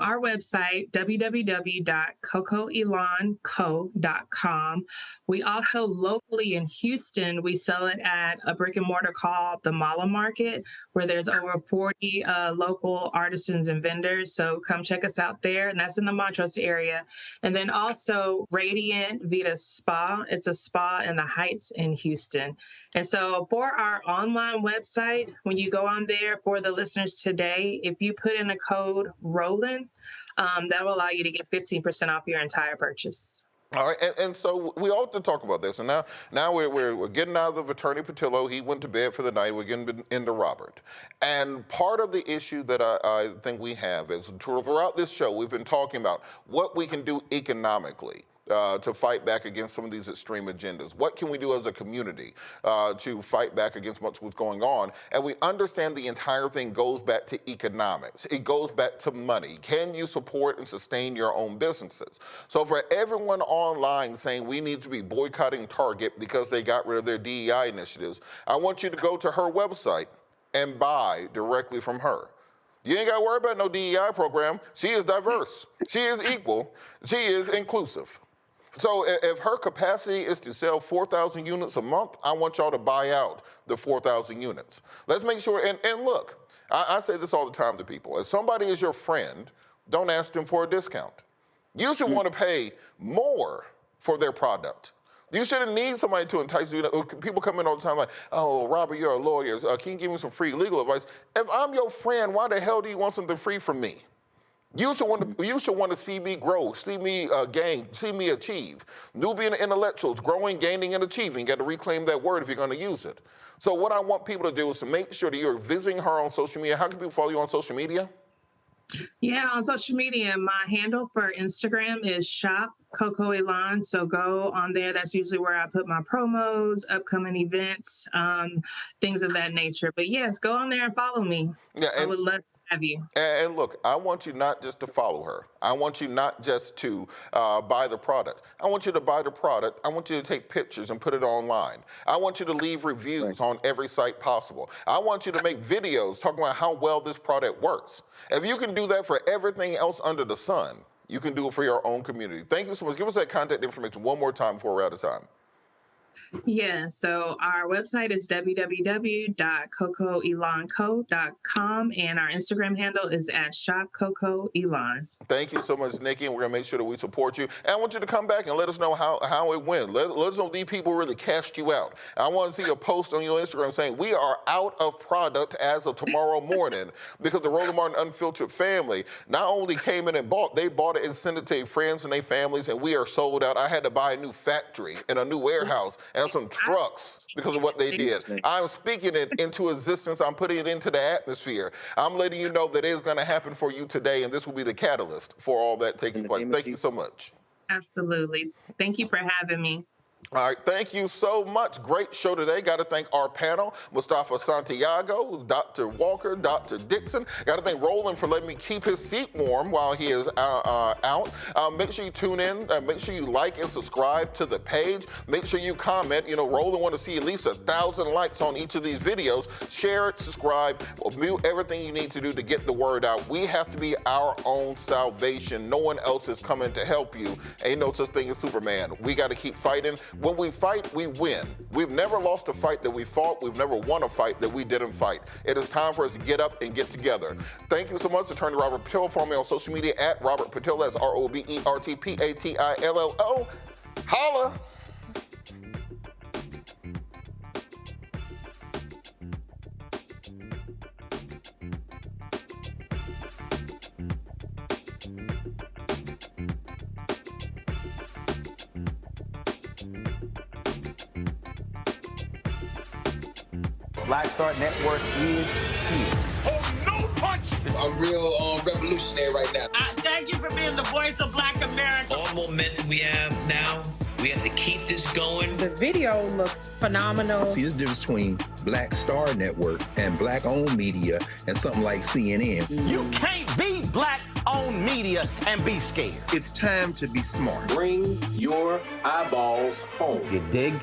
our website, www.cocoelanco.com. We also locally in Houston, we sell it at a brick and mortar called the Mala Market, where there's over 40 local artisans and vendors. So come check us out there, and that's in the Montrose area. And then also Radiant Vita Spa. It's a spa in the Heights in Houston. And so for our online website, when you go on there for the listeners today, if you put in a code ROLAND, that will allow you to get 15% off your entire purchase. All right, and so we often talk about this, and now we're getting out of Attorney Patillo. He went to bed for the night. We're getting into Robert. And part of the issue that I think we have is throughout this show, we've been talking about what we can do economically to fight back against some of these extreme agendas. What can we do as a community to fight back against what's going on? And we understand the entire thing goes back to economics. It goes back to money. Can you support and sustain your own businesses? So for everyone online saying we need to be boycotting Target because they got rid of their DEI initiatives, I want you to go to her website and buy directly from her. You ain't got to worry about no DEI program. She is diverse. She is equal. She is inclusive. So if her capacity is to sell 4,000 units a month, I want y'all to buy out the 4,000 units. Let's make sure, and look, I say this all the time to people. If somebody is your friend, don't ask them for a discount. You should want to pay more for their product. You shouldn't need somebody to entice you. People come in all the time like, oh, Robert, you're a lawyer. Can you give me some free legal advice? If I'm your friend, why the hell do you want something free from me? You should want to see me grow, see me gain, see me achieve. Nubian intellectuals, growing, gaining, and achieving. You got to reclaim that word if you're going to use it. So what I want people to do is to make sure that you're visiting her on social media. How can people follow you on social media? Yeah, on social media, my handle for Instagram is shop Coco Elan. So go on there. That's usually where I put my promos, upcoming events, things of that nature. But yes, go on there and follow me. Yeah, I would love to have you. And look, I want you not just to follow her. I want you not just to buy the product. I want you to buy the product. I want you to take pictures and put it online. I want you to leave reviews on every site possible. I want you to make videos talking about how well this product works. If you can do that for everything else under the sun, you can do it for your own community. Thank you so much. Give us that contact information one more time before we're out of time. Yeah, so our website is www.cocoelanco.com, and our Instagram handle is @shopcocoelan. Thank you so much, Nikki, and we're going to make sure that we support you. And I want you to come back and let us know how it went. Let us know these people really cast you out. I want to see a post on your Instagram saying, we are out of product as of tomorrow morning, because the Roland Martin Unfiltered family not only came in and bought, they bought it and sent it to their friends and their families, and we are sold out. I had to buy a new factory and a new warehouse and some trucks because of what they did. I'm speaking it into existence. I'm putting it into the atmosphere. I'm letting you know that it is going to happen for you today, and this will be the catalyst for all that taking place. Thank you so much. Absolutely. Thank you for having me. All right, thank you so much. Great show today. Got to thank our panel, Mustafa Santiago, Dr. Walker, Dr. Dixon. Got to thank Roland for letting me keep his seat warm while he is out. Make sure you tune in. Make sure you like and subscribe to the page. Make sure you comment. You know, Roland want to see at least 1,000 likes on each of these videos. Share it, subscribe, mute everything you need to do to get the word out. We have to be our own salvation. No one else is coming to help you. Ain't no such thing as Superman. We got to keep fighting. When we fight, we win. We've never lost a fight that we fought. We've never won a fight that we didn't fight. It is time for us to get up and get together. Thank you so much, Attorney Robert Patillo. Follow me on social media at Robert Patillo. That's RobertPatillo. Holla. Black Star Network is here. Oh, no punches! I'm real revolutionary right now. Thank you for being the voice of Black America. All momentum we have now, we have to keep this going. The video looks phenomenal. See, there's a difference between Black Star Network and Black-owned media and something like CNN. You can't be Black-owned media and be scared. It's time to be smart. Bring your eyeballs home. You dig?